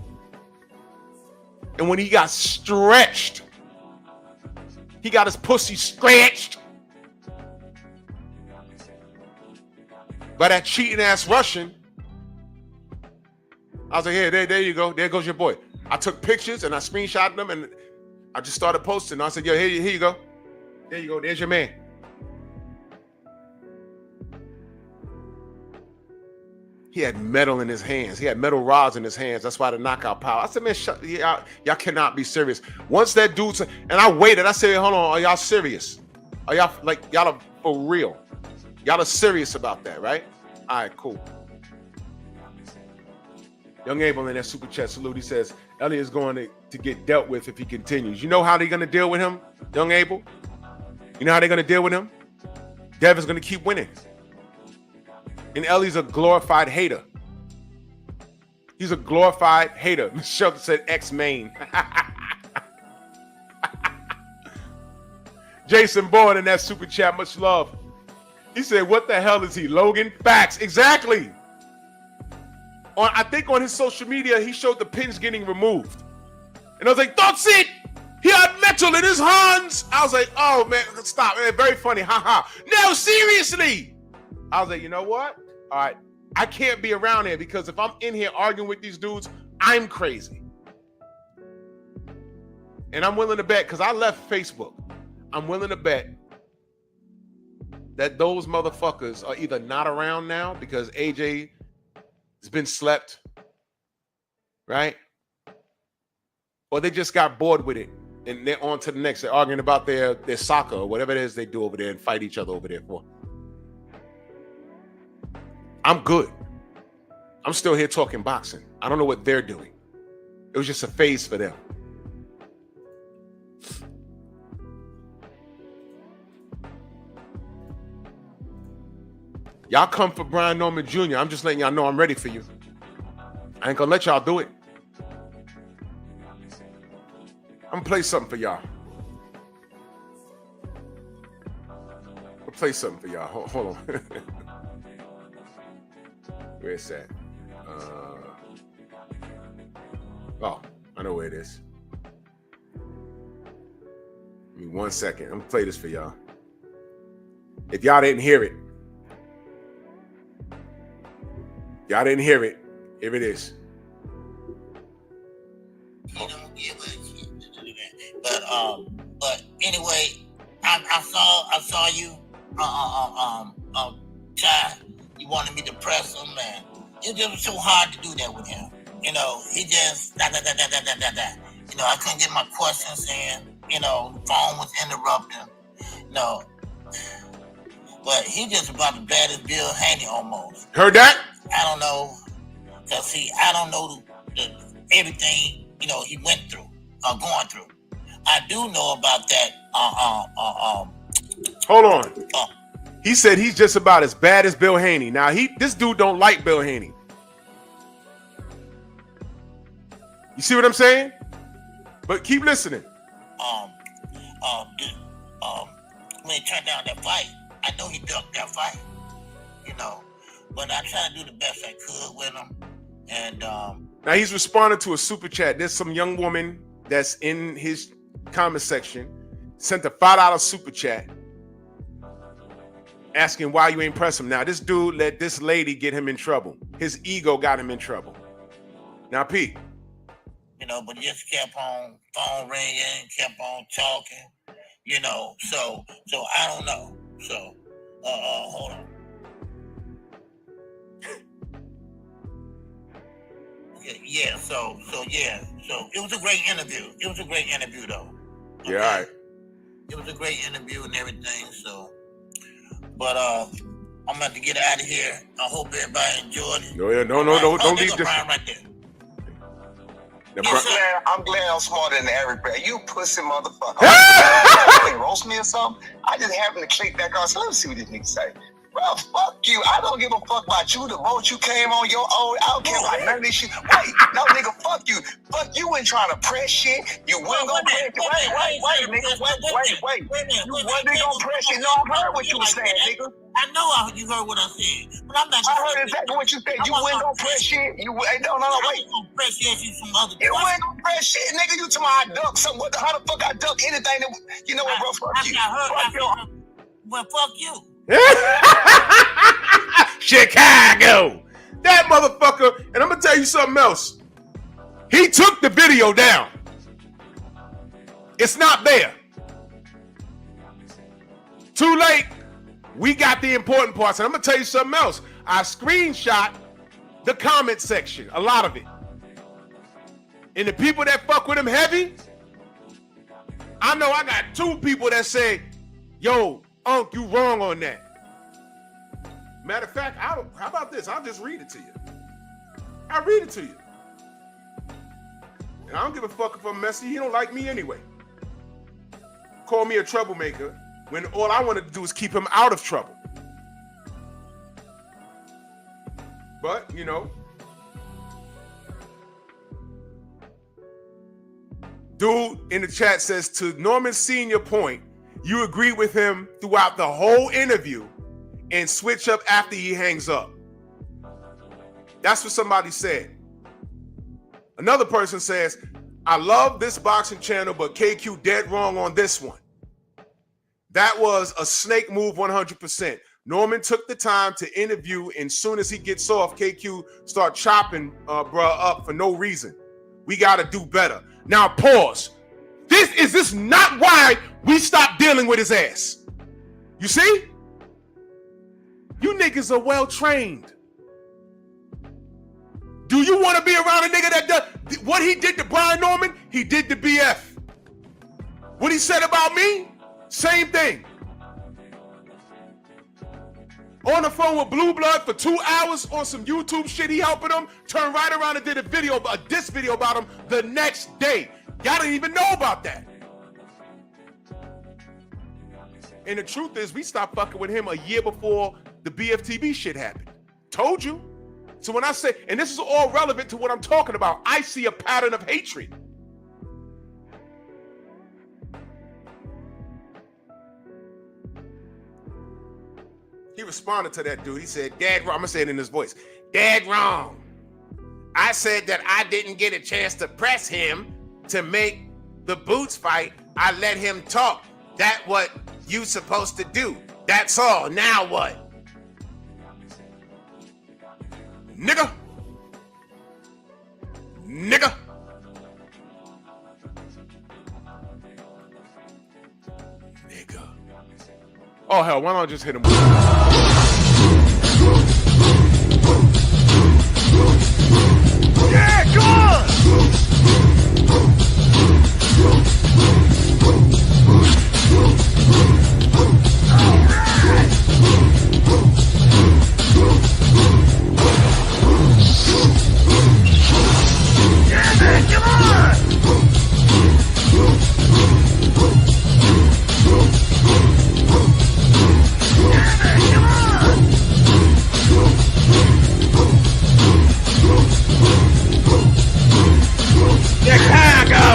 And when he got stretched, he got his pussy stretched by that cheating ass Russian. I was like, hey, there you go. There goes your boy. I took pictures and I screenshotted them and I just started posting. I said, yo, here you go. There you go. There's your man. He had metal in his hands. He had metal rods in his hands. That's why the knockout power. I said, man, y'all cannot be serious. Once that dude said, and I waited. I said, hold on, are y'all serious? Are y'all y'all are for real? Y'all are serious about that, right? All right, cool. Young Abel in that super chat salute. He says, Elliot is going to get dealt with if he continues. You know how they're going to deal with him, Young Abel? You know how they're going to deal with him? Devin's going to keep winning. And Ellie's a glorified hater. He's a glorified hater. Michelle said ex-main. Jason Bourne in that super chat, much love. He said, what the hell is he, Logan? Facts, exactly. I think on his social media, he showed the pins getting removed. And I was like, that's it. He had metal in his hands. I was like, oh, man, stop. Man, very funny. Ha. No, seriously. I was like, you know what? All right. I can't be around here because if I'm in here arguing with these dudes, I'm crazy. And I'm willing to bet, because I left Facebook, I'm willing to bet that those motherfuckers are either not around now because AJ has been slept, right? Or they just got bored with it and they're on to the next. They're arguing about their soccer or whatever it is they do over there and fight each other over there for. I'm good. I'm still here talking boxing. I don't know what they're doing. It was just a phase for them. Y'all come for Brian Norman Jr. I'm just letting y'all know I'm ready for you. I ain't gonna let y'all do it. I'm gonna play something for y'all. I'll play something for y'all. Hold on. Where's that? Oh, I know where it is. Give me 1 second. I'm gonna play this for y'all. If y'all didn't hear it, here it is. But anyway, I saw you. Chai, you wanted me to press him, man. It just was so hard to do that with him. You know, he just You know, I couldn't get my questions in. You know, the phone was interrupting. No, but he just about the baddest Bill Haney almost. Heard that? I don't know, cause see, I don't know everything he went through or going through. I do know about that. Hold on. He said he's just about as bad as Bill Haney. Now this dude don't like Bill Haney. You see what I'm saying? But keep listening. When he turned down that fight, I know he ducked that fight, you know, but I tried to do the best I could with him. And now he's responding to a super chat. There's some young woman that's in his comment section sent a $5 super chat asking why you ain't press him. Now this dude let this lady get him in trouble. His ego got him in trouble. Now Pete, you know, but just kept on phone ringing, kept on talking, you know. So I don't know. So hold on. Yeah, so it was a great interview. It was a great interview, though. Okay? Yeah, all right. It was a great interview and everything. So, but I'm about to get out of here. I hope everybody enjoyed it. No, don't leave this. Right there. I'm glad I'm smarter than Eric Bear. You pussy motherfucker. You roast me or something? I just happened to click back on. So let me see what this nigga say. Bro, fuck you. I don't give a fuck about you. The vote you came on your own. I don't care about none of this shit. Wait, no, nigga, fuck you. Fuck you ain't trying to press shit. You wasn't gonna press it. Wait, nigga. Wait. You wasn't gonna press it. No, I heard what you was saying, nigga. I know you heard what I said, but I'm not. I heard exactly what you said. You wasn't gonna press shit. You wait. No, wait. I was gonna press you some other. You wasn't gonna press shit, nigga. You talking about I duck something? How the fuck I duck anything? That, you know what, bro? Fuck you. Well, fuck you. Chicago. That motherfucker, and I'm gonna tell you something else. He took the video down. It's not there. Too late. We got the important parts. And I'm gonna tell you something else. I screenshot the comment section, a lot of it. And the people that fuck with him heavy, I know I got 2 people that say, yo, Unc, you wrong on that. Matter of fact, how about this? I'll just read it to you. I'll read it to you. And I don't give a fuck if I'm messy. He don't like me anyway. Call me a troublemaker when all I wanted to do is keep him out of trouble. But, you know, dude in the chat says, to Norman's senior point, you agree with him throughout the whole interview and switch up after he hangs up. That's what somebody said. Another person says, I love this boxing channel, but KQ dead wrong on this one. That was a snake move 100%. Norman took the time to interview, and soon as he gets off, KQ start chopping bruh up for no reason. We got to do better. Now, pause. Is this not why we stopped dealing with his ass? You see? You niggas are well trained. Do you want to be around a nigga that does what he did to Brian Norman? He did to BF. What he said about me? Same thing. On the phone with Blue Blood for 2 hours on some YouTube shit, he helping him. Turned right around and did a diss video about him the next day. Y'all didn't even know about that. And the truth is, we stopped fucking with him a year before the BFTB shit happened. Told you. So when I say, and this is all relevant to what I'm talking about, I see a pattern of hatred. He responded to that dude. He said, Dad wrong. I'm going to say it in his voice. Dad wrong. I said that I didn't get a chance to press him to make the Boots fight. I let him talk. That's what you supposed to do. That's all. Now what? Nigga. Nigga. Nigga. Oh, hell, why don't I just hit him with Yeah, come on! Yeah, man, come on! Chicago!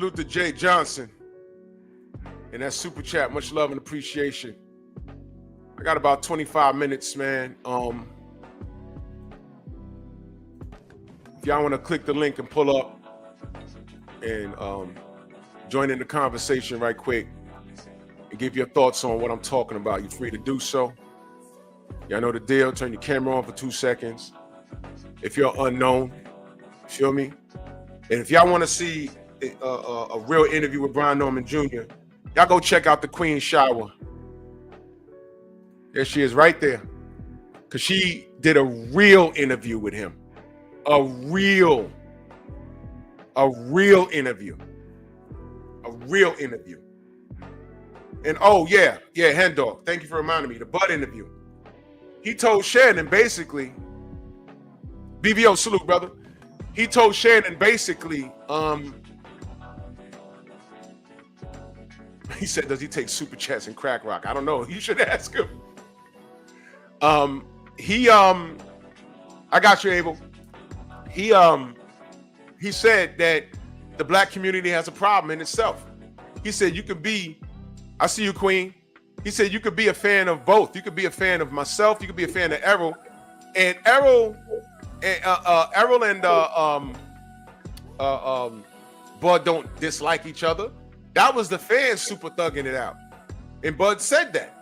Salute to Jay Johnson. And that super chat, much love and appreciation. I got about 25 minutes, man. If y'all want to click the link and pull up and join in the conversation right quick and give your thoughts on what I'm talking about, you're free to do so. Y'all know the deal. Turn your camera on for 2 seconds. If you're unknown, feel me? And if y'all want to see a real interview with Brian Norman Jr., y'all go check out the Queen's Shower. There she is right there. Because she did a real interview with him. A real interview. A real interview. And oh, yeah, Hen Dog. Thank you for reminding me. The Bud interview. He told Shannon basically, BVO, salute, brother. He told Shannon basically, he said, does he take super chats and crack rock? I don't know. You should ask him. I got you, Abel. He said that the black community has a problem in itself. He said you could be, I see you, Queen. He said you could be a fan of both. You could be a fan of myself. You could be a fan of Errol. And Errol and Bud don't dislike each other. That was the fans super thugging it out. And Bud said that.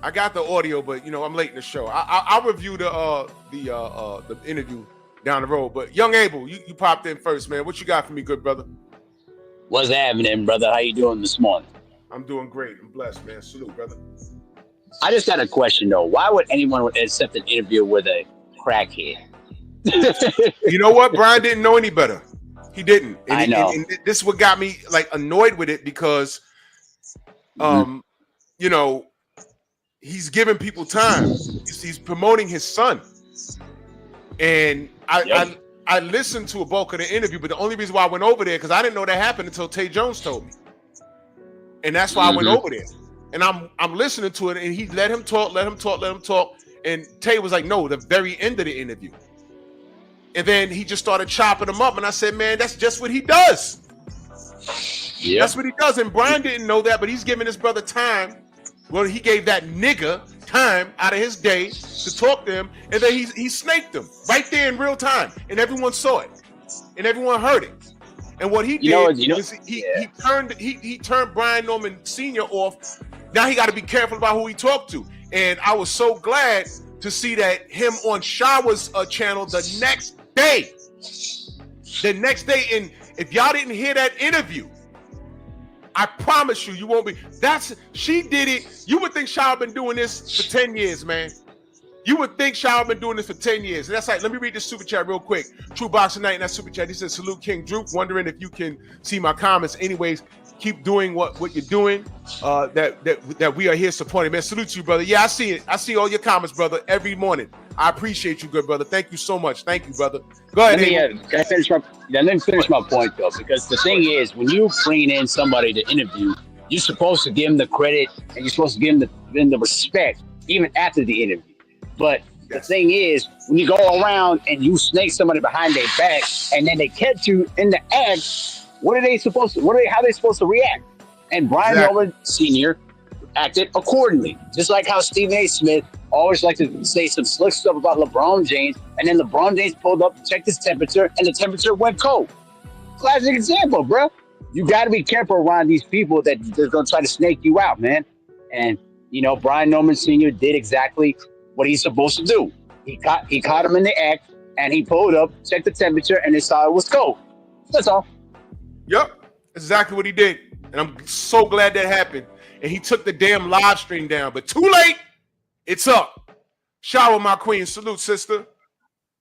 I got the audio, but I'm late in the show. I'll review the interview down the road. But young Abel, you popped in first, man. What you got for me, good brother? What's happening, brother? How you doing this morning? I'm doing great. I'm blessed, man. Salute, brother. I just got a question though. Why would anyone accept an interview with a crackhead? You know what? Brian didn't know any better. He didn't. And I know. And this is what got me annoyed with it because, he's giving people time. He's promoting his son. And I listened to a bulk of the interview, but the only reason why I went over there because I didn't know that happened until Tay Jones told me. And that's why I went over there. And I'm listening to it, and he let him talk. And Tay was like, no, the very end of the interview. And then he just started chopping him up. And I said, man, that's just what he does. Yep. That's what he does. And Brian didn't know that, but he's giving his brother time. Well, he gave that nigga time out of his day to talk to him. And then he snaked him right there in real time. And everyone saw it. And everyone heard it. And what he did was he turned Brian Norman Sr. off. Now he got to be careful about who he talked to. And I was so glad to see that him on Shower's channel the next day. And if y'all didn't hear that interview, I promise you won't be. She did it. You would think Shower been doing this for 10 years, man. You would think Shower been doing this for 10 years. And that's like, let me read this super chat real quick. True Boxer Night in that super chat. He says, salute King Drew. Wondering if you can see my comments. Anyways, keep doing what you're doing. That we are here supporting. Man, salute to you, brother. Yeah, I see it. I see all your comments, brother, every morning. I appreciate you, good brother. Thank you so much. Thank you, brother. Go ahead. Let me finish my point, though, because the thing is, when you bring in somebody to interview, you're supposed to give them the credit and you're supposed to give them the respect, even after the interview. But the thing is, when you go around and you snake somebody behind their back and then they catch you in the act, how are they supposed to react? And Brian Norman Sr. acted accordingly. Just like how Stephen A. Smith always liked to say some slick stuff about LeBron James, and then LeBron James pulled up, checked his temperature, and the temperature went cold. Classic example, bro. You got to be careful around these people that they're going to try to snake you out, man. And, Brian Norman Sr. did exactly what he's supposed to do. He caught him in the act, and he pulled up, checked the temperature, and they saw it was cold. That's all. Yep, that's exactly what he did. And I'm so glad that happened. And he took the damn live stream down. But too late, it's up. Shower, my queen. Salute, sister.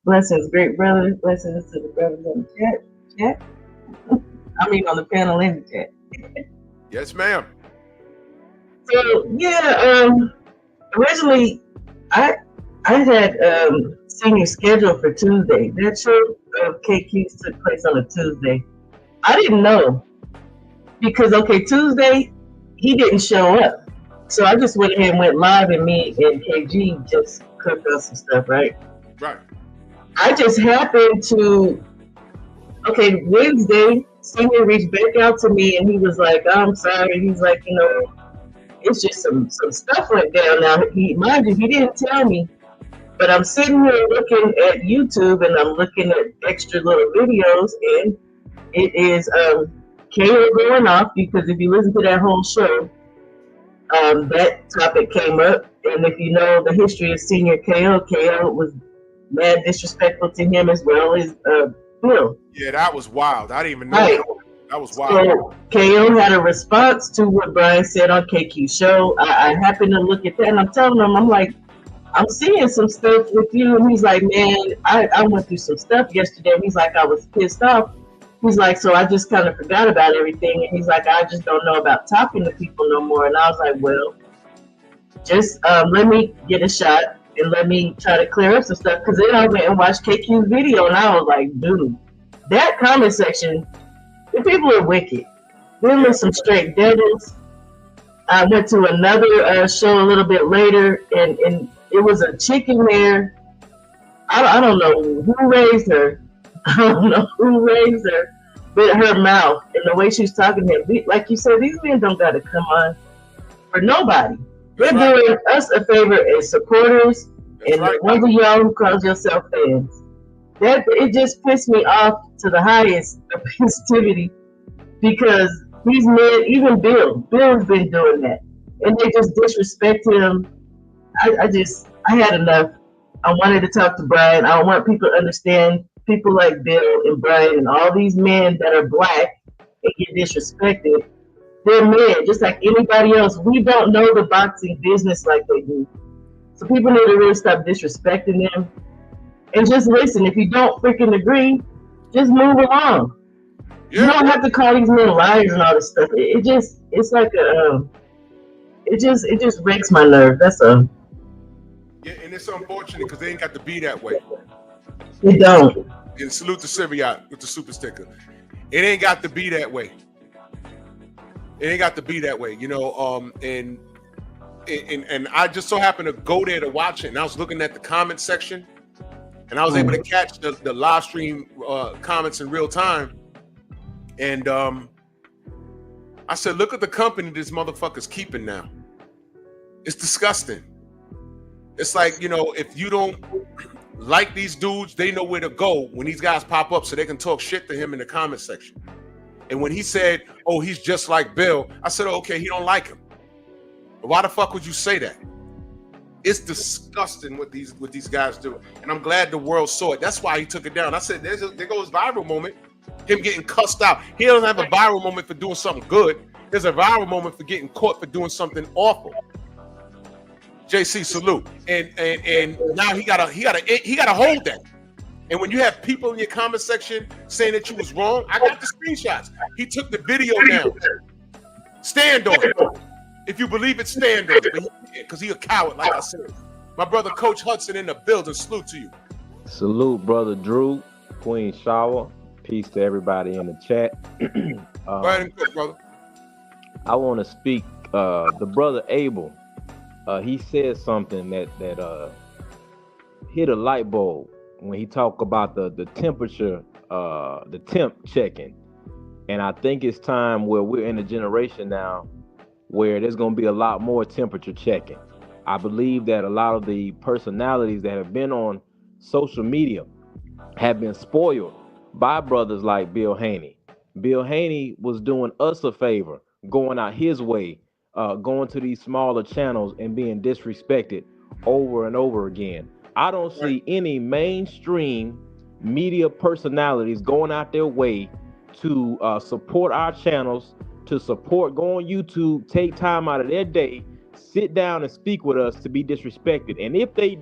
Blessings, great brothers. Blessings to the brothers on the chat. I mean, on the panel in the chat. Yes, ma'am. So, originally, I had seen your schedule for Tuesday. That show of KQs took place on a Tuesday. I didn't know because Tuesday he didn't show up, so I just went ahead and went live, and me and KG just cooked up some stuff, right? Right. I just happened to Wednesday Senior reached back out to me and he was like, I'm sorry. He's like, you know, it's just some stuff went down now. Mind you, he didn't tell me. But I'm sitting here looking at YouTube and I'm looking at extra little videos, and it is KO going off, because if you listen to that whole show, that topic came up. And if you know the history of Senior KO was mad disrespectful to him as well as Bill. Yeah, that was wild. I didn't even know Right. that was wild. So KO had a response to what Brian said on KQ's show. I happened to look at that and I'm telling him, I'm like, I'm seeing some stuff with you. And he's like, man, I went through some stuff yesterday. He's like, I was pissed off. He's like, so I just kind of forgot about everything. And he's like, I just don't know about talking to people no more. And I was like, well, just let me get a shot and let me try to clear up some stuff. Because then I went and watched KQ's video and I was like, dude, that comment section, the people are wicked. Them are some straight devils. I went to another show a little bit later, and it was a chick in there. I don't know who raised her. I don't know who raised her, but her mouth and the way she's talking to him, like you said, these men don't got to come on for nobody. They're doing us a favor as supporters, and the ones of y'all who calls yourself fans. That it just pissed me off to the highest of positivity, because these men, even Bill's been doing that, and they just disrespect him. I had enough. I wanted to talk to Brian. I want people to understand people like Bill and Brian and all these men that are black and get disrespected. They're men, just like anybody else. We don't know the boxing business like they do. So people need to really stop disrespecting them and just listen. If you don't freaking agree, just move along. Yeah. You don't have to call these men liars and all this stuff. It just breaks my nerve. That's all. Yeah, and it's unfortunate because they ain't got to be that way. They don't. And salute to Syriot with the super sticker. It ain't got to be that way. It ain't got to be that way, you know. And I just so happened to go there to watch it, and I was looking at the comment section, and I was able to catch the live stream comments in real time. And I said, look at the company this motherfucker's keeping now. It's disgusting. It's like, you know, if you don't like these dudes, they know where to go when these guys pop up so they can talk shit to him in the comment section. And when he said, oh, he's just like Bill, I said, oh, okay, he don't like him. But why the fuck would you say that? It's disgusting what these guys do. And I'm glad the world saw it. That's why he took it down. I said, there goes viral moment. Him getting cussed out. He doesn't have a viral moment for doing something good. There's a viral moment for getting caught for doing something awful. JC, salute. And now he gotta hold that. And when you have people in your comment section saying that you was wrong, I got the screenshots. He took the video down. Stand on it. If you believe it, stand on it. Because he a coward, like I said. My brother Coach Hudson in the building. Salute to you. Salute, brother Drew, Queen Shower. Peace to everybody in the chat. Go ahead and cook, brother. I want to speak. The brother Abel, he said something that hit a light bulb when he talked about the temperature, the temp checking. And I think it's time where we're in a generation now where there's going to be a lot more temperature checking. I believe that a lot of the personalities that have been on social media have been spoiled by brothers like Bill Haney. Bill Haney was doing us a favor, going out his way, going to these smaller channels and being disrespected over and over again. I don't see any mainstream media personalities going out their way to support our channels, to support, go on YouTube, take time out of their day, sit down and speak with us to be disrespected. And if they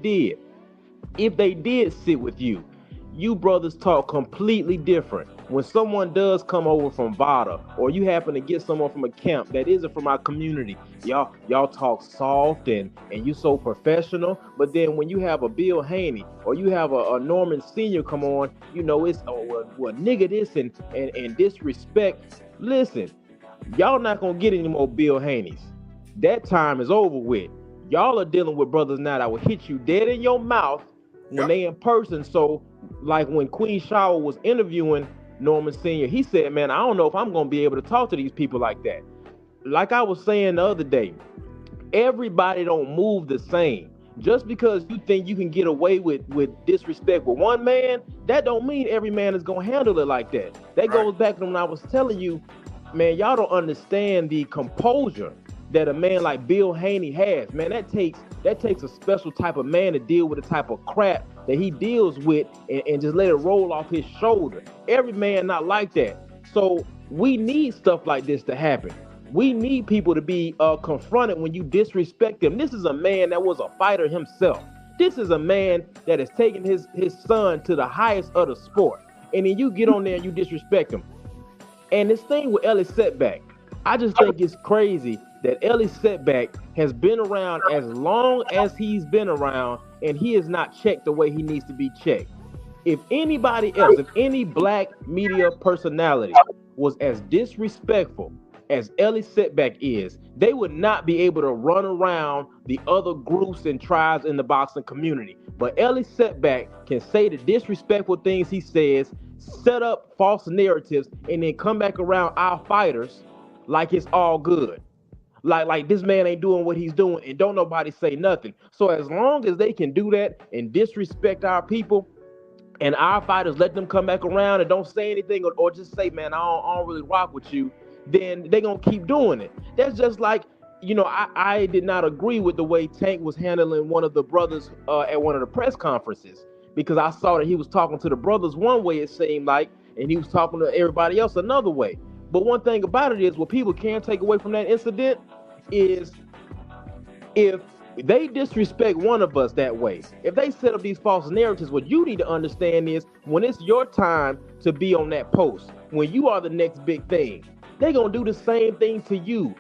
did sit with you, you brothers talk completely different. When someone does come over from VADA, or you happen to get someone from a camp that isn't from our community, y'all talk soft and you so professional. But then when you have a Bill Haney or you have a Norman Senior come on, you know, it's well nigga this and disrespect. Listen, y'all not gonna get any more Bill Haneys. That time is over with. Y'all are dealing with brothers now that will hit you dead in your mouth when they in person. So like when Queen Shower was interviewing Norman Sr., he said, man, I don't know if I'm going to be able to talk to these people like that. Like I was saying the other day, everybody don't move the same. Just because you think you can get away with disrespect with one man, that don't mean every man is going to handle it like that. That goes back to when I was telling you, man, y'all don't understand the composure that a man like Bill Haney has. Man, that takes a special type of man to deal with the type of crap that he deals with and just let it roll off his shoulder. Every man not like that. So we need stuff like this to happen. We need people to be confronted when you disrespect them. This is a man that was a fighter himself. This is a man that has taken his son to the highest of the sport. And then you get on there and you disrespect him. And this thing with Ellie Setback, I just think it's crazy that Ellie Setback has been around as long as he's been around, and he is not checked the way he needs to be checked. If anybody else, if any black media personality was as disrespectful as Ellie Setback is, they would not be able to run around the other groups and tribes in the boxing community. But Ellie Setback can say the disrespectful things he says, set up false narratives, and then come back around our fighters like it's all good. Like this man ain't doing what he's doing, and don't nobody say nothing. So as long as they can do that and disrespect our people, and our fighters let them come back around and don't say anything, or just say, man, I don't really rock with you, then they're going to keep doing it. That's just like, you know, I did not agree with the way Tank was handling one of the brothers at one of the press conferences, because I saw that he was talking to the brothers one way, it seemed like, and he was talking to everybody else another way. But one thing about it is, what people can take away from that incident is, if they disrespect one of us that way, if they set up these false narratives, what you need to understand is, when it's your time to be on that post, when you are the next big thing, they're going to do the same thing to you.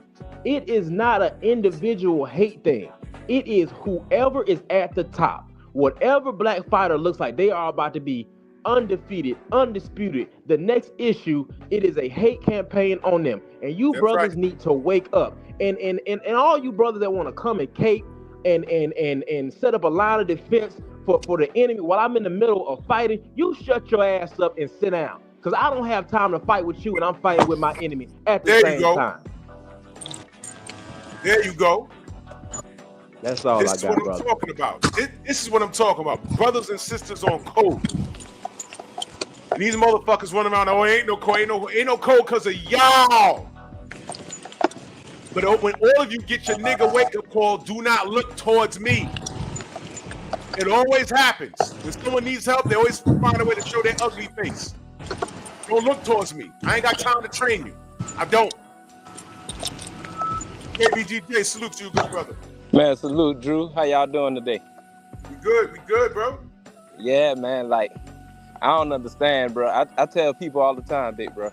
It is not an individual hate thing. It is whoever is at the top. Whatever black fighter looks like they are about to be undefeated, undisputed, the next issue, it is a hate campaign on them. And you brothers need to wake up. And all you brothers that want to come and cape and set up a line of defense for the enemy while I'm in the middle of fighting, you shut your ass up and sit down. Because I don't have time to fight with you, and I'm fighting with my enemy at the same time. There you go. That's all This I got, is what brother. I'm talking about. This is what I'm talking about. Brothers and sisters on code. And these motherfuckers running around, oh, ain't no code, ain't no code because of y'all. But when all of you get your nigga wake-up call, do not look towards me. It always happens. When someone needs help, they always find a way to show their ugly face. Don't look towards me. I ain't got time to train you. I don't. KBGJ, salute to you, good brother. Man, salute, Drew. How y'all doing today? We good, bro. Yeah, man, like, I don't understand, bro. I tell people all the time, big bro,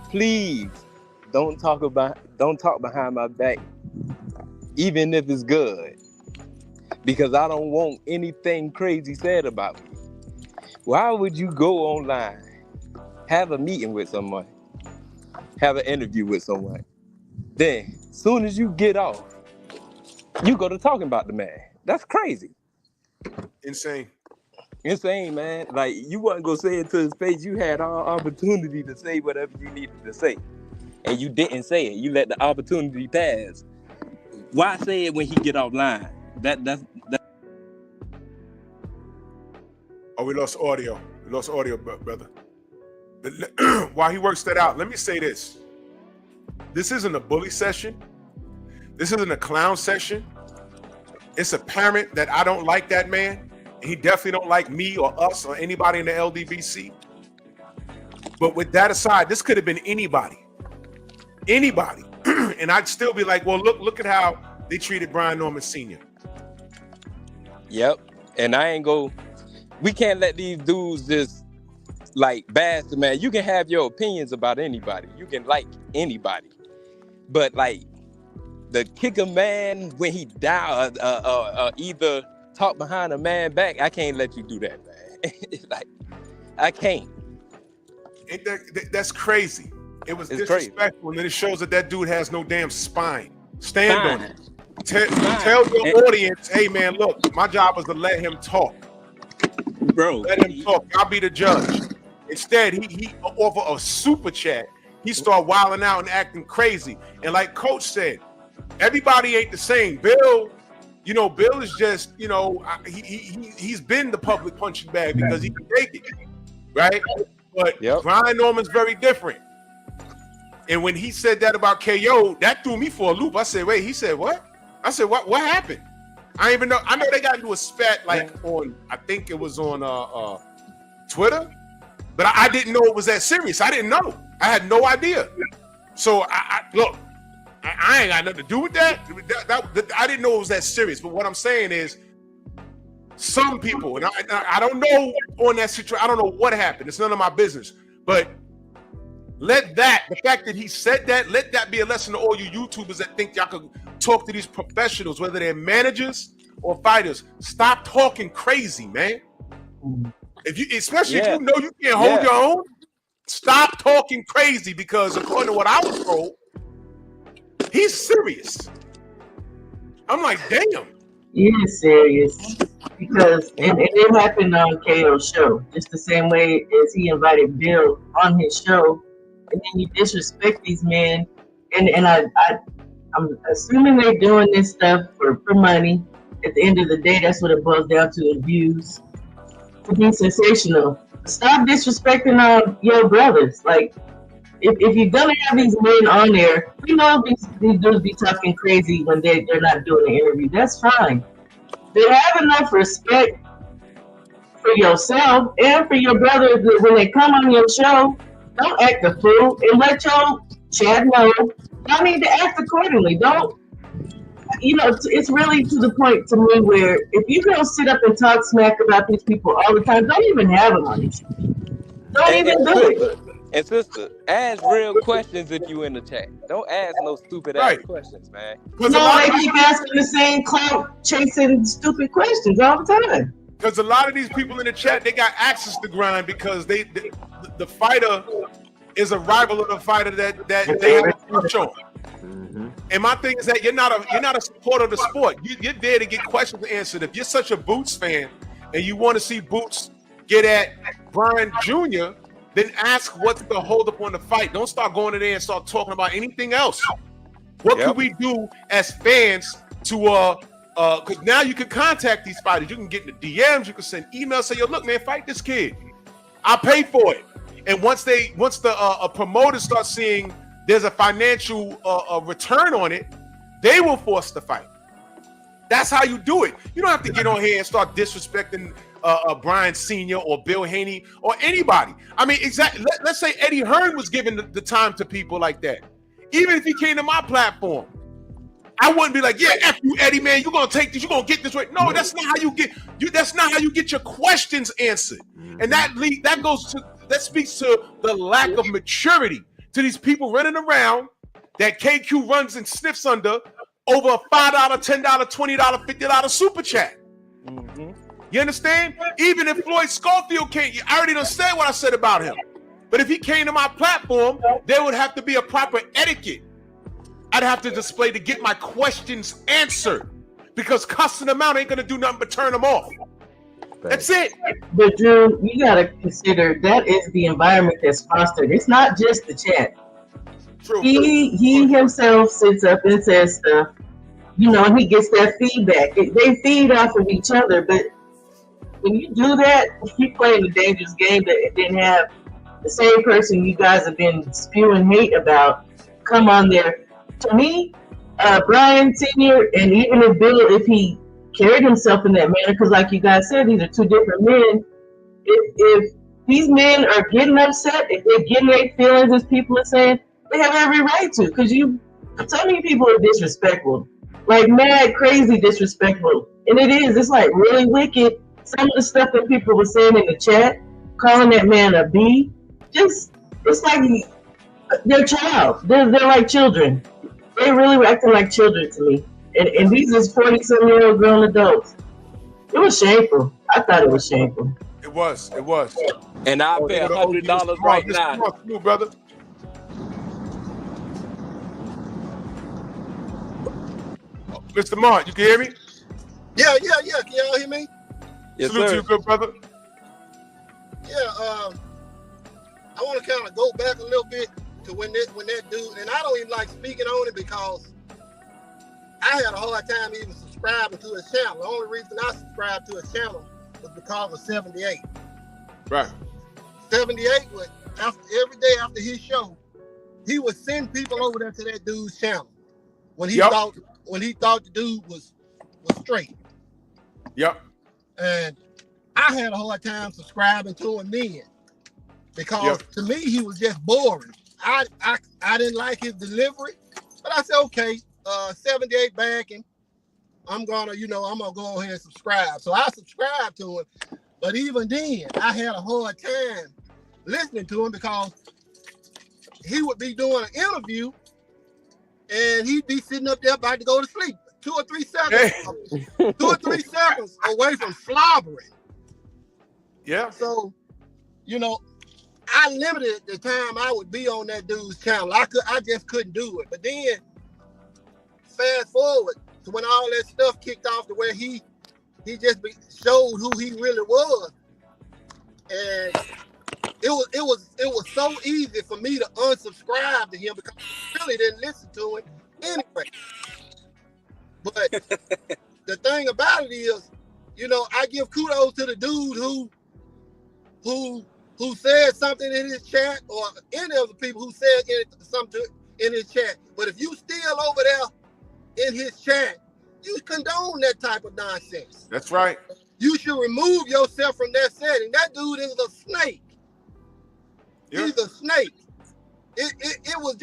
please don't talk behind my back, even if it's good, because I don't want anything crazy said about me. Why would you go online, have a meeting with someone, have an interview with someone, then soon as you get off, you go to talking about the man? That's crazy. Insane, man. Like, you wasn't gonna say it to his face. You had all opportunity to say whatever you needed to say, and you didn't say it. You let the opportunity pass. Why say it when he get offline? That's. Oh, we lost audio. Brother. While he works that out, let me say this. This isn't a bully session. This isn't a clown session. It's apparent that I don't like that man. And he definitely don't like me or us or anybody in the LDBC. But with that aside, this could have been anybody. Anybody. And I'd still be like, well, look at how they treated Brian Norman Sr. Yep. And we can't let these dudes just like bash the man. You can have your opinions about anybody. You can like anybody. But like, the kick a man when he died, either talk behind a man back, I can't let you do that, man. Like, I can't. That's crazy. It was disrespectful, and then it shows that dude has no damn spine. Stand on it. Tell your audience, hey man, look, my job was to let him talk. Bro. Let him talk. I'll be the judge. Instead, he over a super chat, he started wilding out and acting crazy. And like Coach said, everybody ain't the same. Bill, Bill is just, he's been the public punching bag because he can take it, right? But Brian Norman's very different. And when he said that about KO, that threw me for a loop. I said, wait, he said what? I said, what happened? I didn't even know. I know they got into a spat on, I think it was on Twitter, but I didn't know it was that serious. I didn't know. I had no idea. So look, I ain't got nothing to do with that. I didn't know it was that serious. But what I'm saying is, some people, and I don't know on that situation, I don't know what happened. It's none of my business. But the fact that he said that, let that be a lesson to all you YouTubers that think y'all could talk to these professionals, whether they're managers or fighters. Stop talking crazy, man. Especially if you know you can't hold your own, stop talking crazy, because according to what I was told, he's serious. I'm like, damn. He is serious. Because it happened on KO's show, just the same way as he invited Bill on his show, and then you disrespect these men, and I'm assuming they're doing this stuff for money. At the end of the day, that's what it boils down to, views, to be sensational. Stop disrespecting your brothers. Like, if you're gonna have these men on there, these dudes be talking crazy when they're not doing the interview. That's fine. But have enough respect for yourself and for your brothers that when they come on your show, don't act a fool and let your chat know. Y'all need to act accordingly. Don't, it's really to the point to me where if you don't sit up and talk smack about these people all the time, don't even have them on your show. Don't even do it. And sister, ask real questions if you in the chat. Don't ask no stupid ass questions, man. No, they keep asking the same clout chasing stupid questions all the time. Because a lot of these people in the chat, they got access to grind because the fighter is a rival of the fighter that they have a punch on. And my thing is that you're not a supporter of the sport. You're there to get questions answered. If you're such a Boots fan and you want to see Boots get at Brian Jr., then ask what's the hold up on the fight. Don't start going in there and start talking about anything else. What can we do as fans to because now you can contact these fighters. You can get in the DMs, you can send emails, say, yo, look, man, fight this kid. I'll pay for it. And once the promoters start seeing there's a financial return on it, they will force the fight. That's how you do it. You don't have to get on here and start disrespecting Brian Sr. or Bill Haney or anybody. I mean, exactly. Let's say Eddie Hearn was giving the time to people like that. Even if he came to my platform, I wouldn't be like, yeah, F you, Eddie, man, you're gonna take this, you're gonna get this right. No, that's not how you get that's not how you get your questions answered. And that speaks to the lack of maturity to these people running around that KQ runs and sniffs under over a $5, $10, $20, $50 super chat. You understand? Even if Floyd Schofield can't, I already understand what I said about him. But if he came to my platform, there would have to be a proper etiquette I'd have to display to get my questions answered, because cussing them out ain't gonna do nothing but turn them off. That's it. But Drew, you gotta consider that is the environment that's fostered. It's not just the chat. True. He himself sits up and says stuff, and he gets that feedback. They feed off of each other, but when you do that, you're playing a dangerous game that didn't have the same person you guys have been spewing hate about come on there. To me, Brian Sr. and even if Bill, if he carried himself in that manner, because like you guys said, these are two different men. If these men are getting upset, if they're getting their feelings, as people are saying, they have every right to, because so many people are disrespectful, like mad, crazy disrespectful. And it's like really wicked. Some of the stuff that people were saying in the chat, calling that man a B, it's like they're child. They're like children. They really were acting like children to me. And these is 40-some-year-old grown adults. It was shameful. I thought it was shameful. It was. And I'll pay $100 right now. Come on, brother. Mr. Mart, you can hear me? Yeah. Can y'all hear me? Yes, Salute sir. to you, good brother. Yeah, want to kind of go back a little bit to when that dude, and I don't even like speaking on it because I had a hard time even subscribing to his channel. The only reason I subscribed to his channel was because of 78. Right. 78 was every day after his show, he would send people over there to that dude's channel when he thought the dude was straight. Yep. And I had a hard time subscribing to him then because to me he was just boring. I didn't like his delivery, but I said, okay, 78 backing. I'm gonna go ahead and subscribe. So I subscribed to him, but even then I had a hard time listening to him because he would be doing an interview and he'd be sitting up there about to go to sleep. 2 or 3 seconds, 2 or 3 seconds away from slobbering. Yeah. So, I limited the time I would be on that dude's channel. I just couldn't do it. But then, fast forward to when all that stuff kicked off to where he just showed who he really was, and it was so easy for me to unsubscribe to him because I really didn't listen to him anyway. But the thing about it is, I give kudos to the dude who said something in his chat, or any of the people who said something in his chat. But if you still over there in his chat, you condone that type of nonsense. That's right. You should remove yourself from that setting. That dude is a snake. Yeah. He's a snake. It was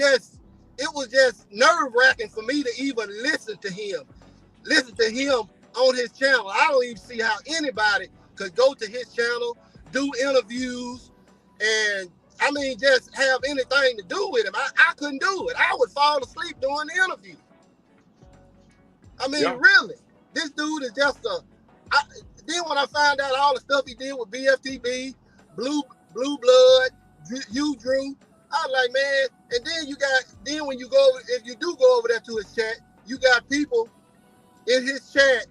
just nerve-wracking for me to even listen to him on his channel. I don't even see how anybody could go to his channel, do interviews, and just have anything to do with him. I couldn't do it. I would fall asleep during the interview. Really, this dude is just then when I found out all the stuff he did with BFTB, Blue Blood, you Drew, I was like, man. And then when you go, if you do go over there to his chat, you got people in his chat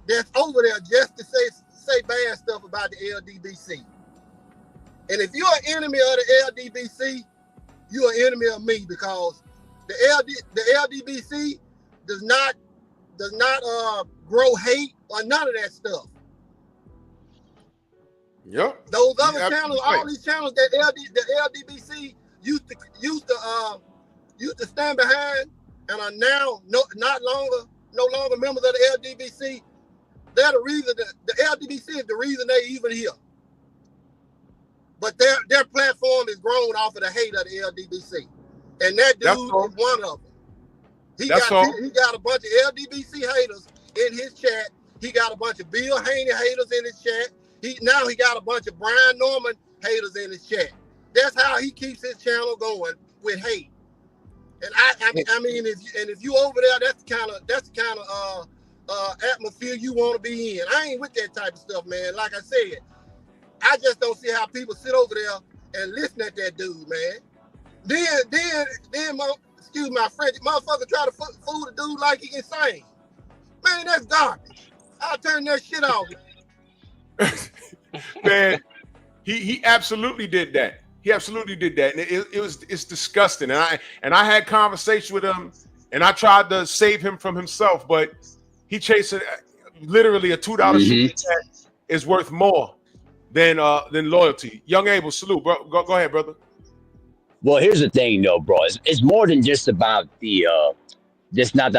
that's over there just to say bad stuff about the LDBC. And if you're an enemy of the LDBC, you're an enemy of me because the LDBC does not grow hate or none of that stuff. Yep. Those other channels, all these channels that the LDBC used to stand behind and are now no longer members of the LDBC. They're the reason the LDBC is the reason they even here. But their platform is grown off of the hate of the LDBC, and that dude is one of them. He got a bunch of LDBC haters in his chat. He got a bunch of Bill Haney haters in his chat. He got a bunch of Brian Norman haters in his chat. That's how he keeps his channel going, with hate. And if you over there, that's the kind of atmosphere you want to be in. I ain't with that type of stuff, man. Like I said, I just don't see how people sit over there and listen at that dude, man. Then excuse my French, motherfucker try to fool the dude like he insane. Man, that's garbage. I'll turn that shit off. Man, he absolutely did that. He absolutely did that, and it's disgusting. And I had conversation with him, and I tried to save him from himself, but he chasing literally a $2 super chat is worth more than loyalty. Young Abel, salute, bro. Go ahead, brother. Well, here's the thing, though, bro. It's more than just about the about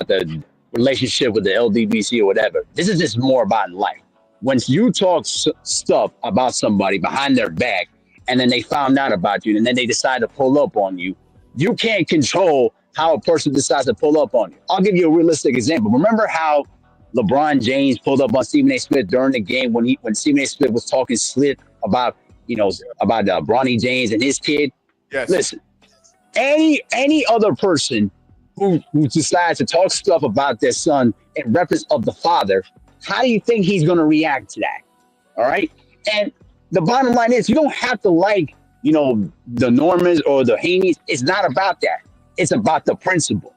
the relationship with the LDBC or whatever. This is just more about life. Once you talk stuff about somebody behind their back, and then they found out about you, and then they decide to pull up on you, you can't control how a person decides to pull up on you. I'll give you a realistic example. Remember how LeBron James pulled up on Stephen A. Smith during the game when Stephen A. Smith was talking slick about Bronny James and his kid? Yes. Listen, any other person who decides to talk stuff about their son in reference of the father, how do you think he's going to react to that? All right. And the bottom line is, you don't have to like, the Normans or the Haneys. It's not about that. It's about the principle.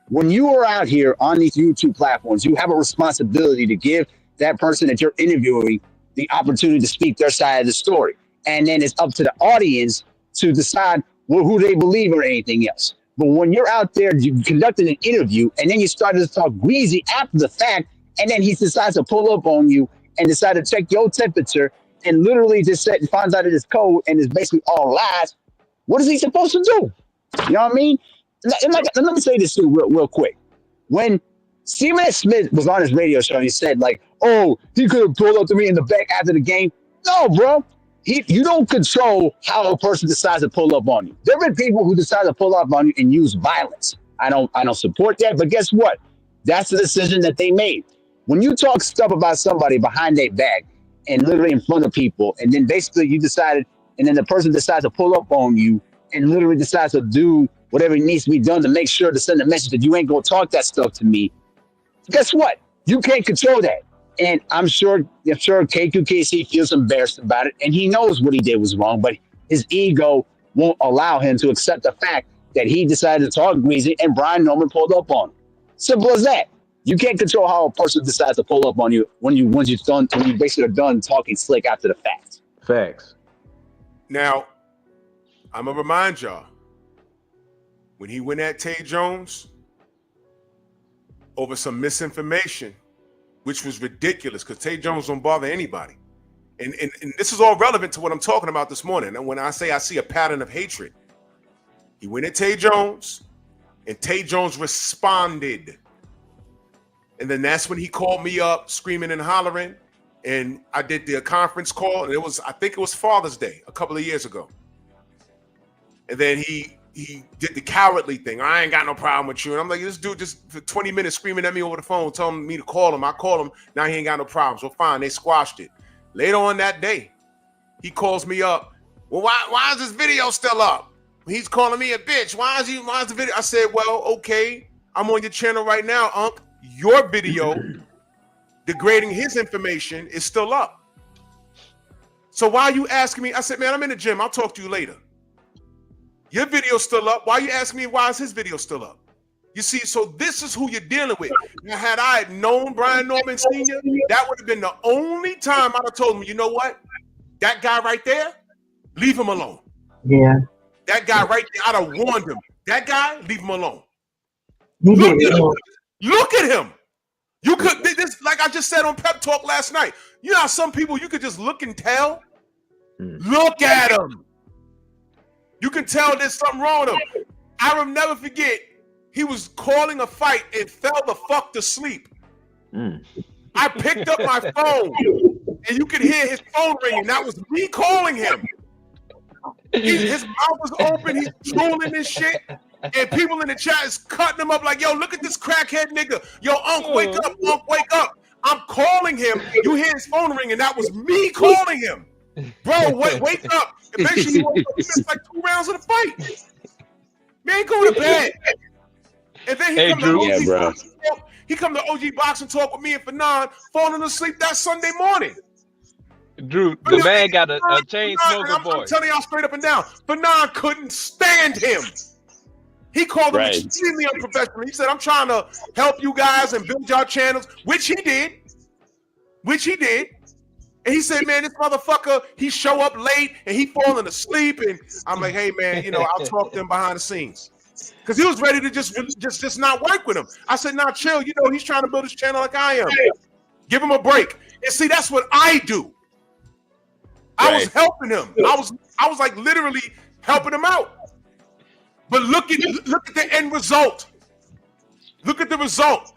When you are out here on these YouTube platforms, you have a responsibility to give that person that you're interviewing the opportunity to speak their side of the story. and then it's up to the audience to decide who they believe or anything else. But when you're out there, you conducting an interview, and then you started to talk greasy after the fact, and then he decides to pull up on you and decide to check your temperature, and literally just finds out it is cold and is basically all lies. What is he supposed to do? You know what I mean? Let me say this too, real quick. When Stephen F. Smith was on his radio show and he said, like, oh, he could have pulled up to me in the back after the game. No, bro. You don't control how a person decides to pull up on you. There have been people who decide to pull up on you and use violence. I don't support that, but guess what? That's the decision that they made. When you talk stuff about somebody behind their back and literally in front of people, and then basically you decided, and then the person decides to pull up on you and literally decides to do whatever needs to be done to make sure to send a message that you ain't gonna talk that stuff to me. Guess what? You can't control that. And I'm sure KQKC feels embarrassed about it, and he knows what he did was wrong, but his ego won't allow him to accept the fact that he decided to talk greasy and Brian Norman pulled up on him. Simple as that. You can't control how a person decides to pull up on you when you basically are done talking slick after the fact. Facts. Now, I'm gonna remind y'all, when he went at Tay Jones over some misinformation, which was ridiculous because Tay Jones don't bother anybody. And this is all relevant to what I'm talking about this morning. And when I say I see a pattern of hatred, he went at Tay Jones and Tay Jones responded. And then that's when he called me up screaming and hollering. And I did the conference call, and I think it was Father's Day a couple of years ago. And then he did the cowardly thing. I ain't got no problem with you. And I'm like, this dude just for 20 minutes screaming at me over the phone, telling me to call him. I called him. Now he ain't got no problems. Well, fine. They squashed it. Later on that day, he calls me up. Well, why is this video still up? He's calling me a bitch. Why is the video? I said, well, okay. I'm on your channel right now, Unc. Your video degrading his information is still up. So why are you asking me? I said, man, I'm in the gym. I'll talk to you later. Your video's still up. Why are you asking me why is his video still up? You see, so this is who you're dealing with. Now, had I known Brian Norman Sr., that would have been the only time I'd have told him, you know what? That guy right there, leave him alone. Yeah. That guy right there, I'd have warned him. That guy, leave him alone. Look at him. You could, this, like I just said on Pep Talk last night, you know how some people you could just look and tell? Look at him. You can tell there's something wrong with him. I will never forget, he was calling a fight and fell the fuck to sleep. I picked up my phone and you could hear his phone ringing. That was me calling him. His mouth was open. He's drooling this shit. And people in the chat is cutting him up like, yo, look at this crackhead nigga. Yo, Unc, wake up, Unc, wake up. I'm calling him. You hear his phone ringing. That was me calling him. Bro, wake up. Eventually, he missed like 2 rounds of the fight. Man, go to bed. And then he come to OG Boxing Talk with me and Fanon, falling asleep that Sunday morning. Drew, the man got a chain smoker voice. I'm telling y'all straight up and down, Fanon couldn't stand him. He called him extremely unprofessional. He said, I'm trying to help you guys and build y'all channels, which he did. And he said, man, this motherfucker, he show up late and he falling asleep. And I'm like, hey, man, you know, I'll talk to him behind the scenes. Because he was ready to just not work with him. I said, nah, chill. You know, he's trying to build his channel like I am. Give him a break. And see, that's what I do. I was helping him. I was like literally helping him out. But look at the end result. Look at the result.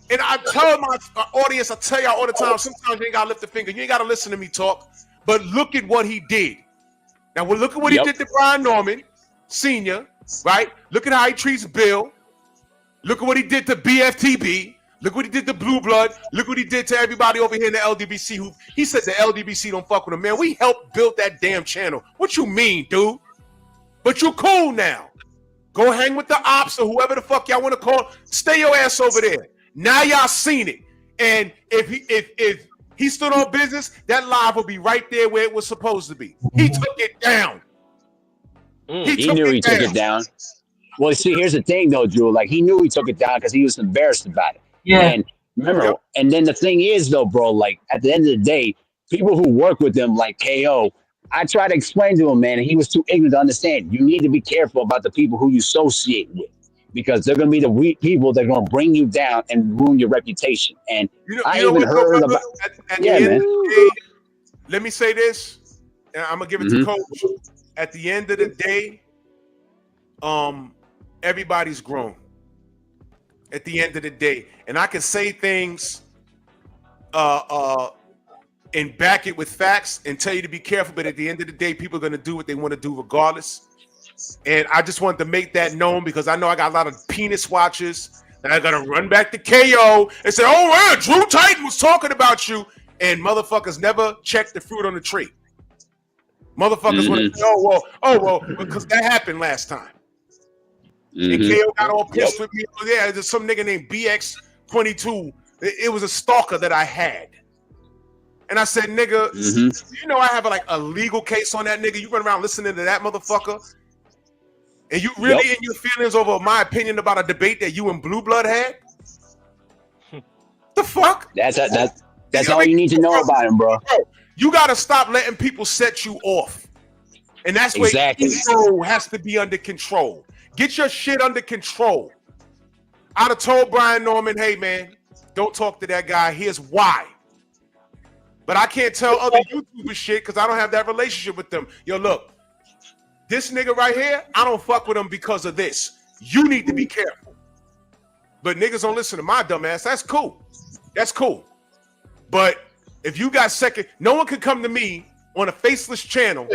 And I tell my audience, I tell y'all all the time, sometimes you ain't gotta lift a finger. You ain't gotta listen to me talk. But look at what he did. Now, well, look at what he did to Brian Norman Sr., right? Look at how he treats Bill. Look at what he did to BFTB. Look what he did to Blue Blood. Look what he did to everybody over here in the LDBC. Who he said the LDBC don't fuck with him. Man, we helped build that damn channel. What you mean, dude? But you cool now. Go hang with the ops or whoever the fuck y'all want to call. Stay your ass over there. Now y'all seen it. And if he stood on business, that live will be right there where it was supposed to be. He took it down. He knew he took it down. Well, see, here's the thing, though, Drew. Like, he knew he took it down because he was embarrassed about it. Yeah. And remember, and then the thing is, though, bro, like, at the end of the day, people who work with him, like KO, I tried to explain to him, man, and he was too ignorant to understand. You need to be careful about the people who you associate with, because they're going to be the weak people that are going to bring you down and ruin your reputation. And I even heard about at the end of the day, let me say this, and I'm gonna give it to Coach. At the end of the day, everybody's grown. At the end of the day, and I can say things and back it with facts and tell you to be careful, but at the end of the day, people are going to do what they want to do regardless. And I just wanted to make that known because I know I got a lot of penis watchers that are going to run back to KO and say, oh, well, Drew Titan was talking about you. And motherfuckers never check the fruit on the tree. Motherfuckers want to say, oh, well, because that happened last time. And KO got all pissed with me. Oh, yeah, there's some nigga named BX22. It was a stalker that I had. And I said, nigga, you know I have a legal case on that nigga. You run around listening to that motherfucker. And you really in your feelings over my opinion about a debate that you and Blue Blood had? The fuck? That's all you need to know about him, bro. You got to stop letting people set you off. And that's where ego has to be under control. Get your shit under control. I'd have told Brian Norman, hey, man, don't talk to that guy. Here's why. But I can't tell other YouTubers shit because I don't have that relationship with them. Yo, look, this nigga right here, I don't fuck with him because of this. You need to be careful. But niggas don't listen to my dumb ass. That's cool. That's cool. But if you got no one can come to me on a faceless channel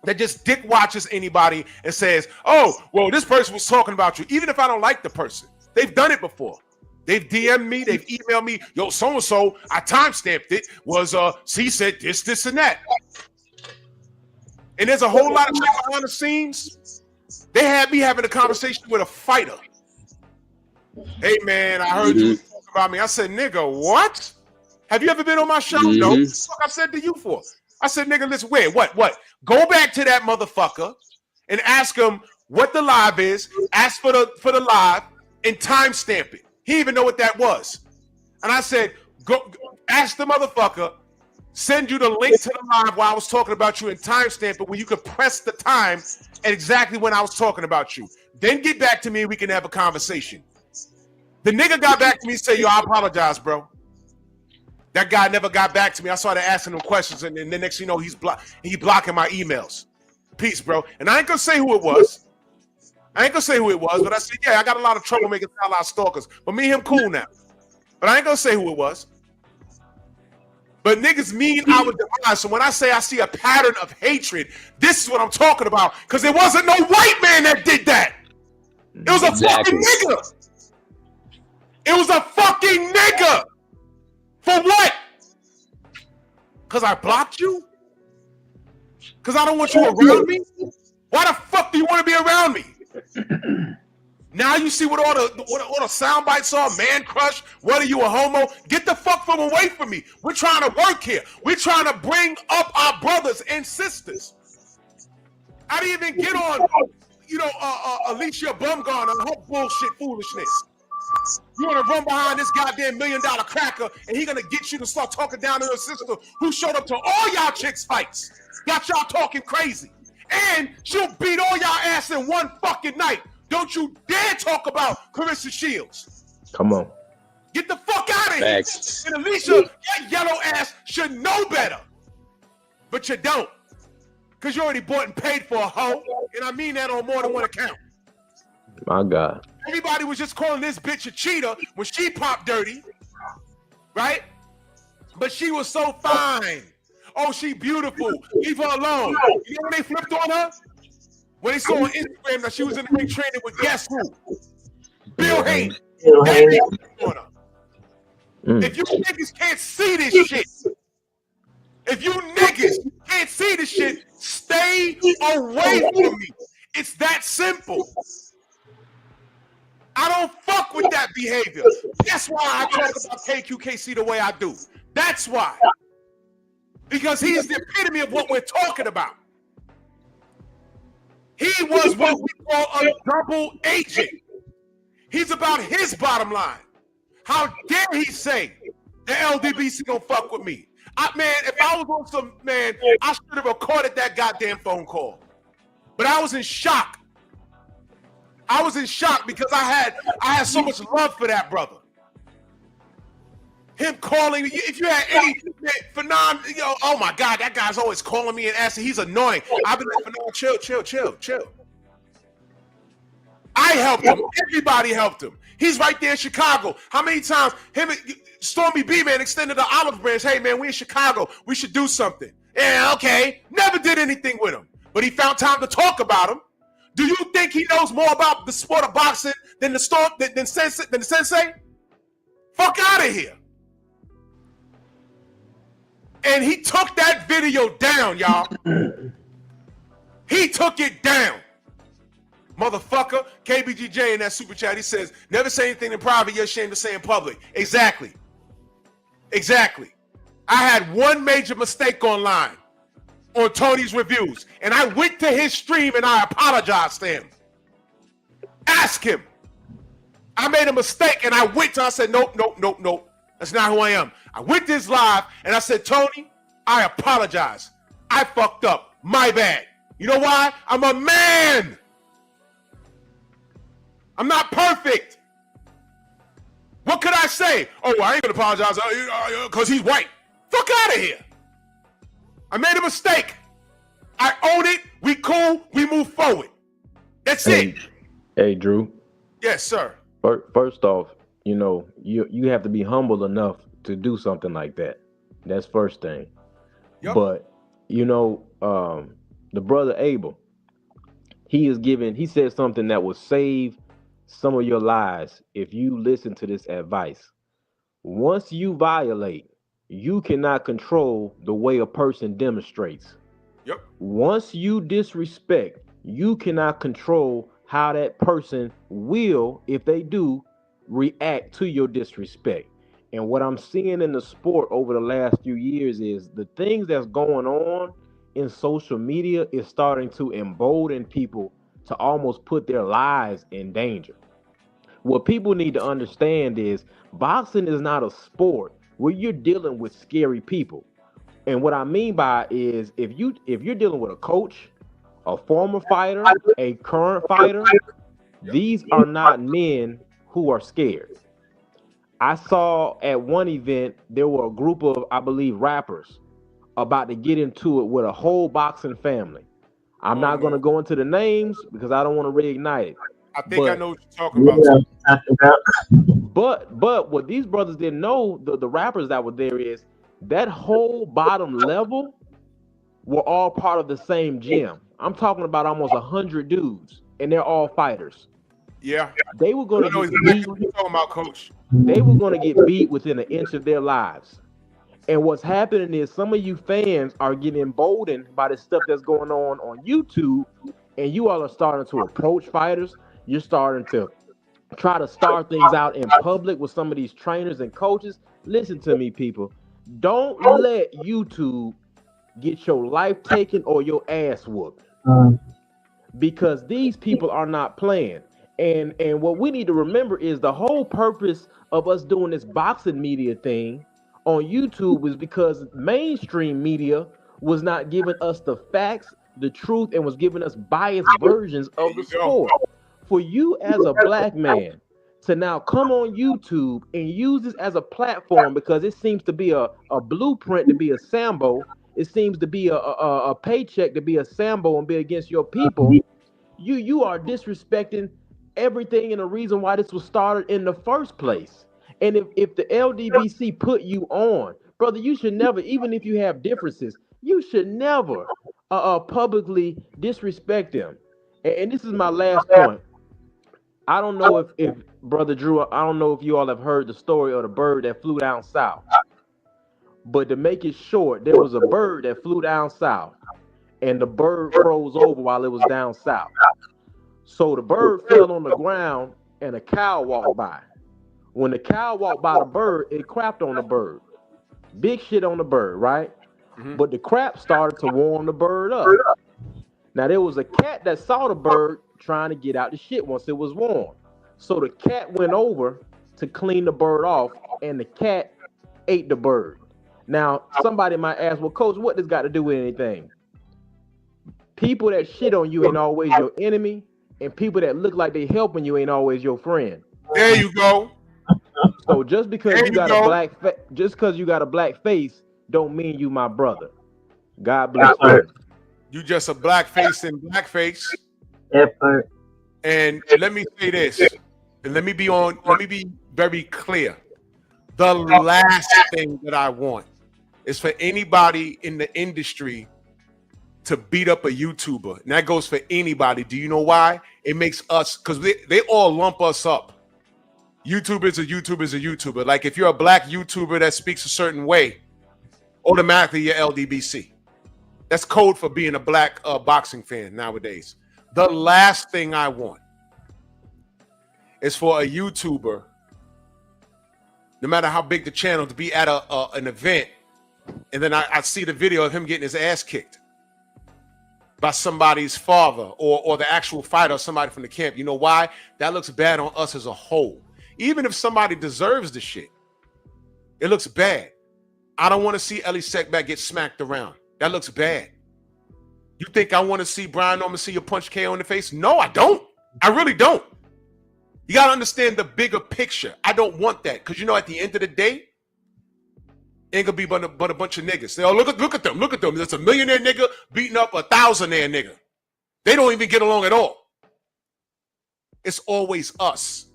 that just dick watches anybody and says, oh, well, this person was talking about you. Even if I don't like the person, they've done it before. They've DM'd me, they've emailed me, yo, so-and-so, I timestamped it, was, he said this, and that. And there's a whole lot of shit behind the scenes. They had me having a conversation with a fighter. Hey, man, I heard you talk about me. I said, nigga, what? Have you ever been on my show? No. What the fuck I said to you for? I said, nigga, listen, wait, what? Go back to that motherfucker and ask him what the live is, ask for the live, and timestamp it. He didn't even know what that was. And I said, go ask the motherfucker, send you the link to the live while I was talking about you and timestamp it where you could press the time at exactly when I was talking about you. Then get back to me and we can have a conversation. The nigga got back to me and said, yo, I apologize, bro. That guy never got back to me. I started asking him questions, and then the next thing you know, he blocking my emails. Peace, bro. And I ain't gonna say who it was. But I said, yeah, I got a lot of trouble making a lot of stalkers. But me and him cool now. But I ain't gonna say who it was. But niggas mean our demise. So when I say I see a pattern of hatred, this is what I'm talking about. Because there wasn't no white man that did that. It was a fucking nigga. It was a fucking nigga. For what? Because I blocked you? Because I don't want you around me? Why the fuck do you want to be around me? Now you see what all the sound bites are, man crush, what are you, a homo? Get the fuck from away from me. We're trying to work here. We're trying to bring up our brothers and sisters. I didn't even get on, Alicia Bumgarner and her bullshit foolishness. You want to run behind this goddamn $1 million cracker and he gonna get you to start talking down to your sister who showed up to all y'all chicks fights. Got y'all talking crazy. And she'll beat all y'all ass in one fucking night. Don't you dare talk about Clarissa Shields. Come on. Get the fuck out of here. And Alicia, your yellow ass should know better. But you don't. Because you already bought and paid for a hoe. And I mean that on more than one account. My God. Everybody was just calling this bitch a cheater when she popped dirty. Right? But she was so fine. Oh, she beautiful. Leave her alone. You know when they flipped on her? When they saw on Instagram that she was in the ring training with guess who? Bill Hayden. If you niggas can't see this shit, stay away from me. It's that simple. I don't fuck with that behavior. That's why I talk about KQKC the way I do. That's why. Because he's the epitome of what we're talking about. He was what we call a double agent. He's about his bottom line. How dare he say the LDBC don't fuck with me? Man, if I was on some, man, I should have recorded that goddamn phone call. But I was in shock. I was in shock because I had so much love for that brother. Him calling me, if you had any Fanon, oh my God, that guy's always calling me and asking. He's annoying. I've been like, Fanon, chill. I helped him. Everybody helped him. He's right there in Chicago. How many times him and Stormy B, man, extended the olive branch? Hey, man, we in Chicago. We should do something. Yeah, okay. Never did anything with him. But he found time to talk about him. Do you think he knows more about the sport of boxing than the sensei? Fuck out of here. And he took that video down, y'all. He took it down. Motherfucker, KBGJ in that super chat, he says, never say anything in private you're ashamed to say in public. Exactly. I had one major mistake online on Tony's reviews, and I went to his stream and I apologized to him. Ask him. I made a mistake and I said, nope. That's not who I am. I went to his live and I said, Tony, I apologize. I fucked up. My bad. You know why? I'm a man. I'm not perfect. What could I say? Oh, I ain't gonna apologize because he's white. Fuck out of here. I made a mistake. I own it. We cool. We move forward. That's it. Hey, Drew. Yes, sir. First off, you have to be humble enough to do something like that. That's first thing. Yep. But the brother Abel, he said something that will save some of your lives if you listen to this advice. Once you violate, you cannot control the way a person demonstrates. Yep. Once you disrespect, you cannot control how that person will, if they do, react to your disrespect. And what I'm seeing in the sport over the last few years is the things that's going on in social media is starting to embolden people to almost put their lives in danger. What people need to understand is boxing is not a sport where you're dealing with scary people. And what I mean by it is if you're dealing with a coach, a former fighter, a current fighter, these are not men who are scared. I saw at one event there were a group of, I believe, rappers about to get into it with a whole boxing family. I'm not going to go into the names because I don't want to reignite it. I think I know what you're talking about. But what these brothers didn't know, the rappers that were there, is that whole bottom level were all part of the same gym. I'm talking about almost 100 dudes, and they're all fighters. Yeah. They were going to get beat. What you're talking about, Coach. They were going to get beat within an inch of their lives. And what's happening is some of you fans are getting emboldened by the stuff that's going on YouTube, and you all are starting to approach fighters. You're starting to try to start things out in public with some of these trainers and coaches. Listen to me, people. Don't let YouTube get your life taken or your ass whooped. Because these people are not playing. And what we need to remember is the whole purpose of us doing this boxing media thing on YouTube was because mainstream media was not giving us the facts, the truth, and was giving us biased versions of the sport. For you as a black man to now come on YouTube and use this as a platform because it seems to be a blueprint to be a Sambo, it seems to be a paycheck to be a Sambo and be against your people, you are disrespecting everything and the reason why this was started in the first place. And if the LDBC put you on, brother, you should never, even if you have differences, you should never publicly disrespect them. And this is my last point. I don't know if Brother Drew, I don't know if you all have heard the story of the bird that flew down south. But to make it short, there was a bird that flew down south, and the bird froze over while it was down south. So the bird fell on the ground, and a cow walked by. When the cow walked by the bird, it crapped on the bird. Big shit on the bird, right? Mm-hmm. But the crap started to warm the bird up. Now, there was a cat that saw the bird trying to get out the shit once it was warm. So the cat went over to clean the bird off, and the cat ate the bird. Now, somebody might ask, well, Coach, what does got to do with anything? People that shit on you ain't always your enemy, and people that look like they helping you ain't always your friend. There you go. So just because you got a black face, don't mean you my brother. God bless you. You just a black face in blackface. Effort. And let me say this, and let me be very clear. The last thing that I want is for anybody in the industry to beat up a YouTuber. And that goes for anybody. Do you know why? It makes us, because they all lump us up. YouTuber's a YouTuber. Like if you're a black YouTuber that speaks a certain way, automatically you're LDBC. That's code for being a black boxing fan nowadays. The last thing I want is for a YouTuber, no matter how big the channel, to be at an event, and then I see the video of him getting his ass kicked by somebody's father or the actual fighter or somebody from the camp. You know why? That looks bad on us as a whole. Even if somebody deserves the shit, it looks bad. I don't want to see Ellie Sekback get smacked around. That looks bad. You think I want to see Brian Norman see you punch KO in the face? No, I don't. I really don't. You got to understand the bigger picture. I don't want that, because, you know, at the end of the day, ain't gonna be but a bunch of niggas. They all look at them. There's a millionaire nigga beating up a thousandaire nigga. They don't even get along at all. It's always us.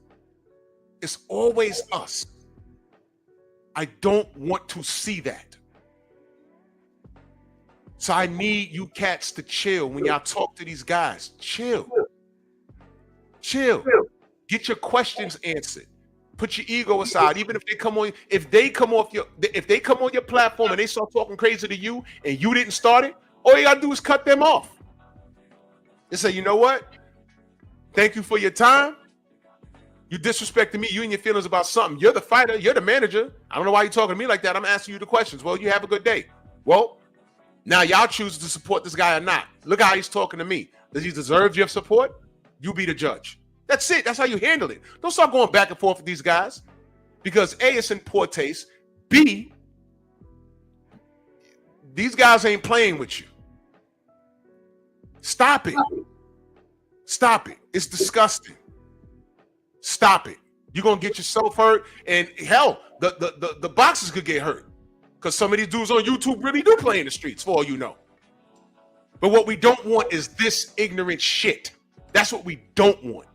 It's always us. I don't want to see that. So I need you cats to chill when y'all talk to these guys. Chill. Get your questions answered. Put your ego aside. Even if they come on your platform and they start talking crazy to you and you didn't start it, all you gotta do is cut them off. And say, you know what? Thank you for your time. You disrespected me, you and your feelings about something. You're the fighter, you're the manager. I don't know why you're talking to me like that. I'm asking you the questions. Well, you have a good day. Well, now y'all choose to support this guy or not. Look how he's talking to me. Does he deserve your support? You be the judge. That's it. That's how you handle it. Don't start going back and forth with these guys, because A, it's in poor taste. B, these guys ain't playing with you. Stop it. Stop it. It's disgusting. Stop it. You're going to get yourself hurt. And hell, the boxers could get hurt, because some of these dudes on YouTube really do play in the streets, for all you know. But what we don't want is this ignorant shit. That's what we don't want.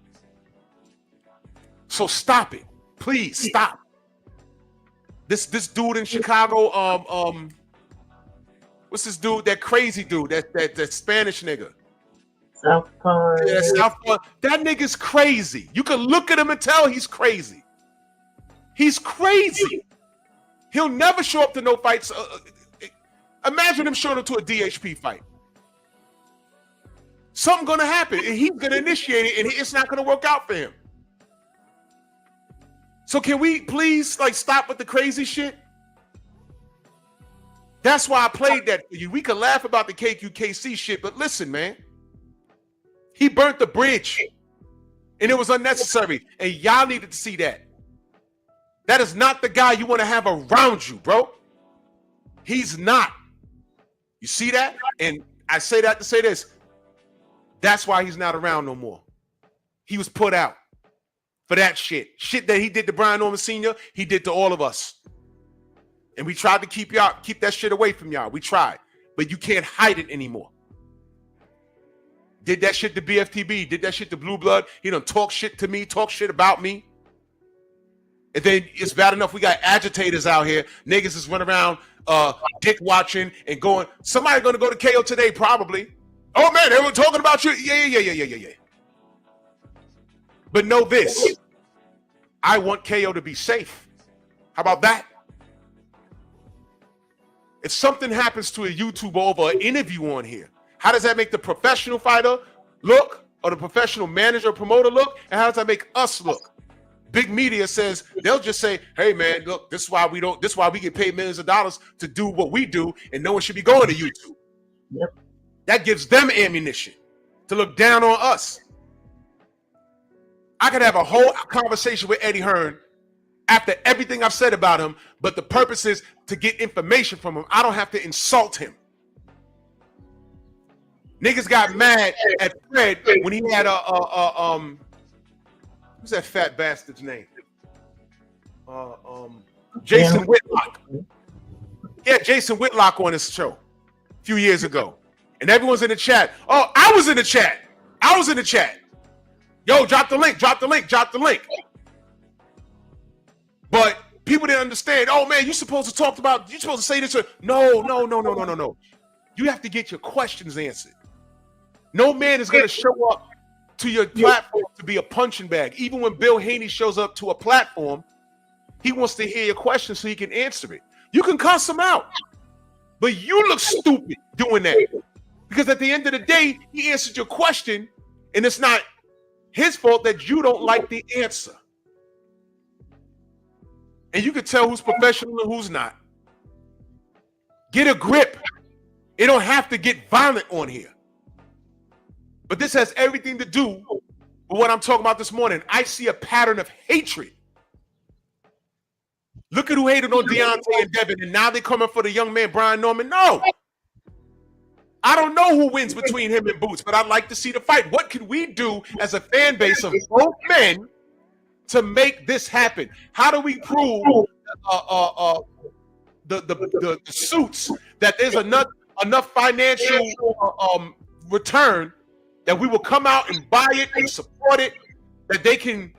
So stop it. Please stop. This dude in Chicago, what's this dude? That crazy dude, that Spanish nigga. South Park. Yeah, South Park. That nigga's crazy. You can look at him and tell he's crazy. He's crazy. He'll never show up to no fights. Imagine him showing up to a DHP fight. Something's gonna happen, and he's gonna initiate it, and it's not gonna work out for him. So can we please stop with the crazy shit? That's why I played that for you. We can laugh about the KQKC shit, but listen, man. He burnt the bridge, and it was unnecessary, and y'all needed to see that. That is not the guy you want to have around you, bro. He's not. You see that? And I say that to say this. That's why he's not around no more. He was put out for that shit. Shit that he did to Brian Norman Sr., he did to all of us. And we tried to keep that shit away from y'all. We tried. But you can't hide it anymore. Did that shit to BFTB, did that shit to Blue Blood. He done talk shit to me, talk shit about me. And then it's bad enough we got agitators out here. Niggas is running around dick watching and going, somebody gonna go to KO today, probably. Oh man, they were talking about you. Yeah. But know this. I want KO to be safe. How about that? If something happens to a YouTuber over an interview on here, how does that make the professional fighter look, or the professional manager or promoter look? And how does that make us look? Big media says, they'll just say, hey man, look, this is why we get paid millions of dollars to do what we do, and no one should be going to YouTube. Yep. That gives them ammunition to look down on us. I could have a whole conversation with Eddie Hearn after everything I've said about him, but the purpose is to get information from him. I don't have to insult him. Niggas got mad at Fred when he had who's that fat bastard's name? Jason Whitlock. Yeah, Jason Whitlock on his show a few years ago. And everyone's in the chat. Oh, I was in the chat. I was in the chat. Yo, drop the link, drop the link, drop the link. But people didn't understand. Oh man, you're supposed to talk about, you're supposed to say this. No. You have to get your questions answered. No man is going to show up to your platform to be a punching bag. Even when Bill Haney shows up to a platform, he wants to hear your questions so he can answer it. You can cuss him out, but you look stupid doing that. Because at the end of the day, he answered your question, and it's not his fault that you don't like the answer. And you can tell who's professional and who's not. Get a grip. It don't have to get violent on here. But this has everything to do with what I'm talking about this morning. I see a pattern of hatred. Look at who hated on Deontay and Devin, and now they're coming for the young man, Brian Norman. No. I don't know who wins between him and Boots, but I'd like to see the fight. What can we do as a fan base of both men to make this happen? How do we prove the suits that there's enough financial return that we will come out and buy it and support it, that they can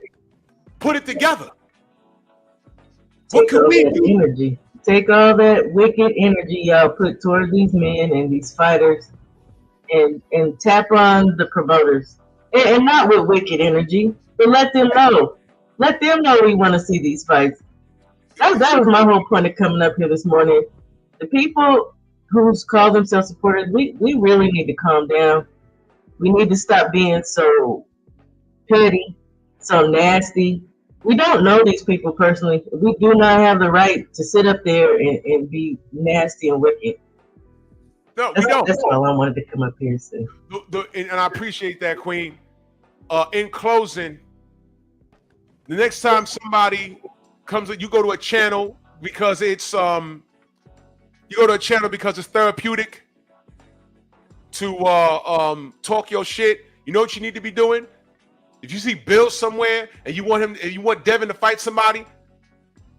put it together? What can we do? Energy. Take all that wicked energy y'all put towards these men and these fighters, and tap on the promoters, and not with wicked energy, but let them know. Let them know we want to see these fights. That was my whole point of coming up here this morning. The people who call themselves supporters, we really need to calm down. We need to stop being so petty, so nasty. We don't know these people personally. We do not have the right to sit up there and be nasty and wicked. No, we don't. That's all I wanted to come up here and say. And I appreciate that, Queen. In closing, the next time somebody comes, you go to a channel because it's therapeutic to talk your shit. You know what you need to be doing? If you see Bill somewhere and you want Devin to fight somebody,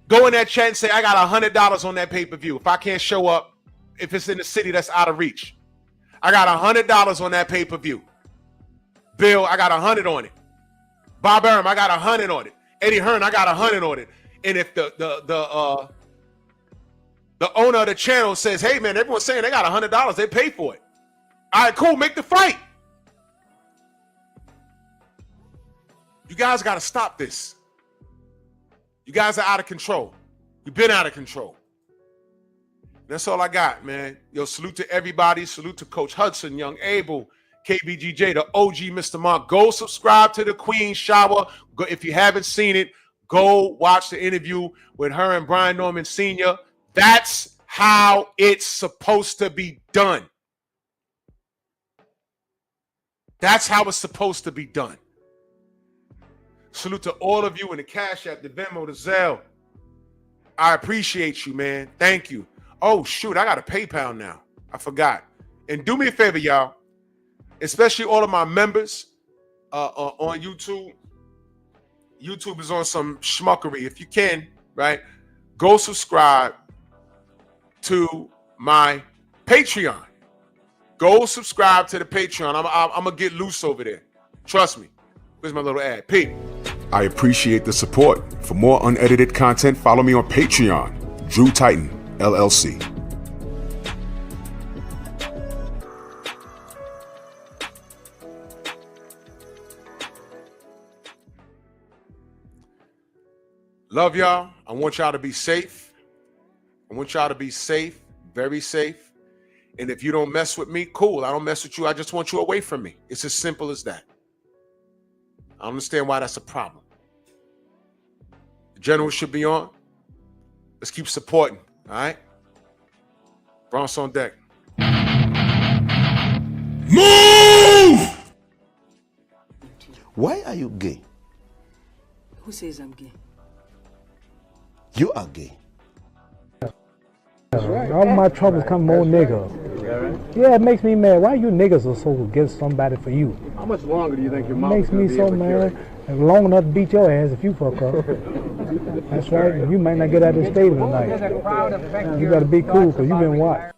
go in that chat and say, I got $100 on that pay-per-view. If I can't show up, if it's in the city that's out of reach, I got $100 on that pay-per-view. Bill, I got 100 on it. Bob Arum, I got 100 on it. Eddie Hearn, I got 100 on it. And if the owner of the channel says, hey man, everyone's saying they got $100, they pay for it. All right, cool, make the fight. You guys got to stop this. You guys are out of control. You've been out of control. That's all I got, man. Yo, salute to everybody. Salute to Coach Hudson, Young Abel, KBGJ, the OG Mr. Monk. Go subscribe to the Queen Shower. Go, if you haven't seen it, go watch the interview with her and Brian Norman Sr. That's how it's supposed to be done. That's how it's supposed to be done. Salute to all of you in the Cash App, the Venmo, the Zelle. I appreciate you, man. Thank you. Oh, shoot, I got a PayPal now. I forgot. And do me a favor, y'all, especially all of my members on YouTube. YouTube is on some schmuckery. If you can, right, go subscribe to my Patreon. Go subscribe to the Patreon. I'm going to get loose over there. Trust me. Where's my little ad? Pete. I appreciate the support. For more unedited content, follow me on Patreon, Drew Titan, LLC. Love y'all. I want y'all to be safe. I want y'all to be safe, very safe. And if you don't mess with me, cool. I don't mess with you. I just want you away from me. It's as simple as that. I understand why that's a problem. The general should be on. Let's keep supporting, all right? Bronx on deck. Move! Why are you gay? Who says I'm gay? You are gay. All my troubles come more niggas. Yeah, it makes me mad. Why you niggas are so against somebody for you? How much longer do you think your It mom makes me so mad. Long enough to beat your ass if you fuck up. That's right. You might not get out of the stadium tonight. You got to be cool because you've been watched.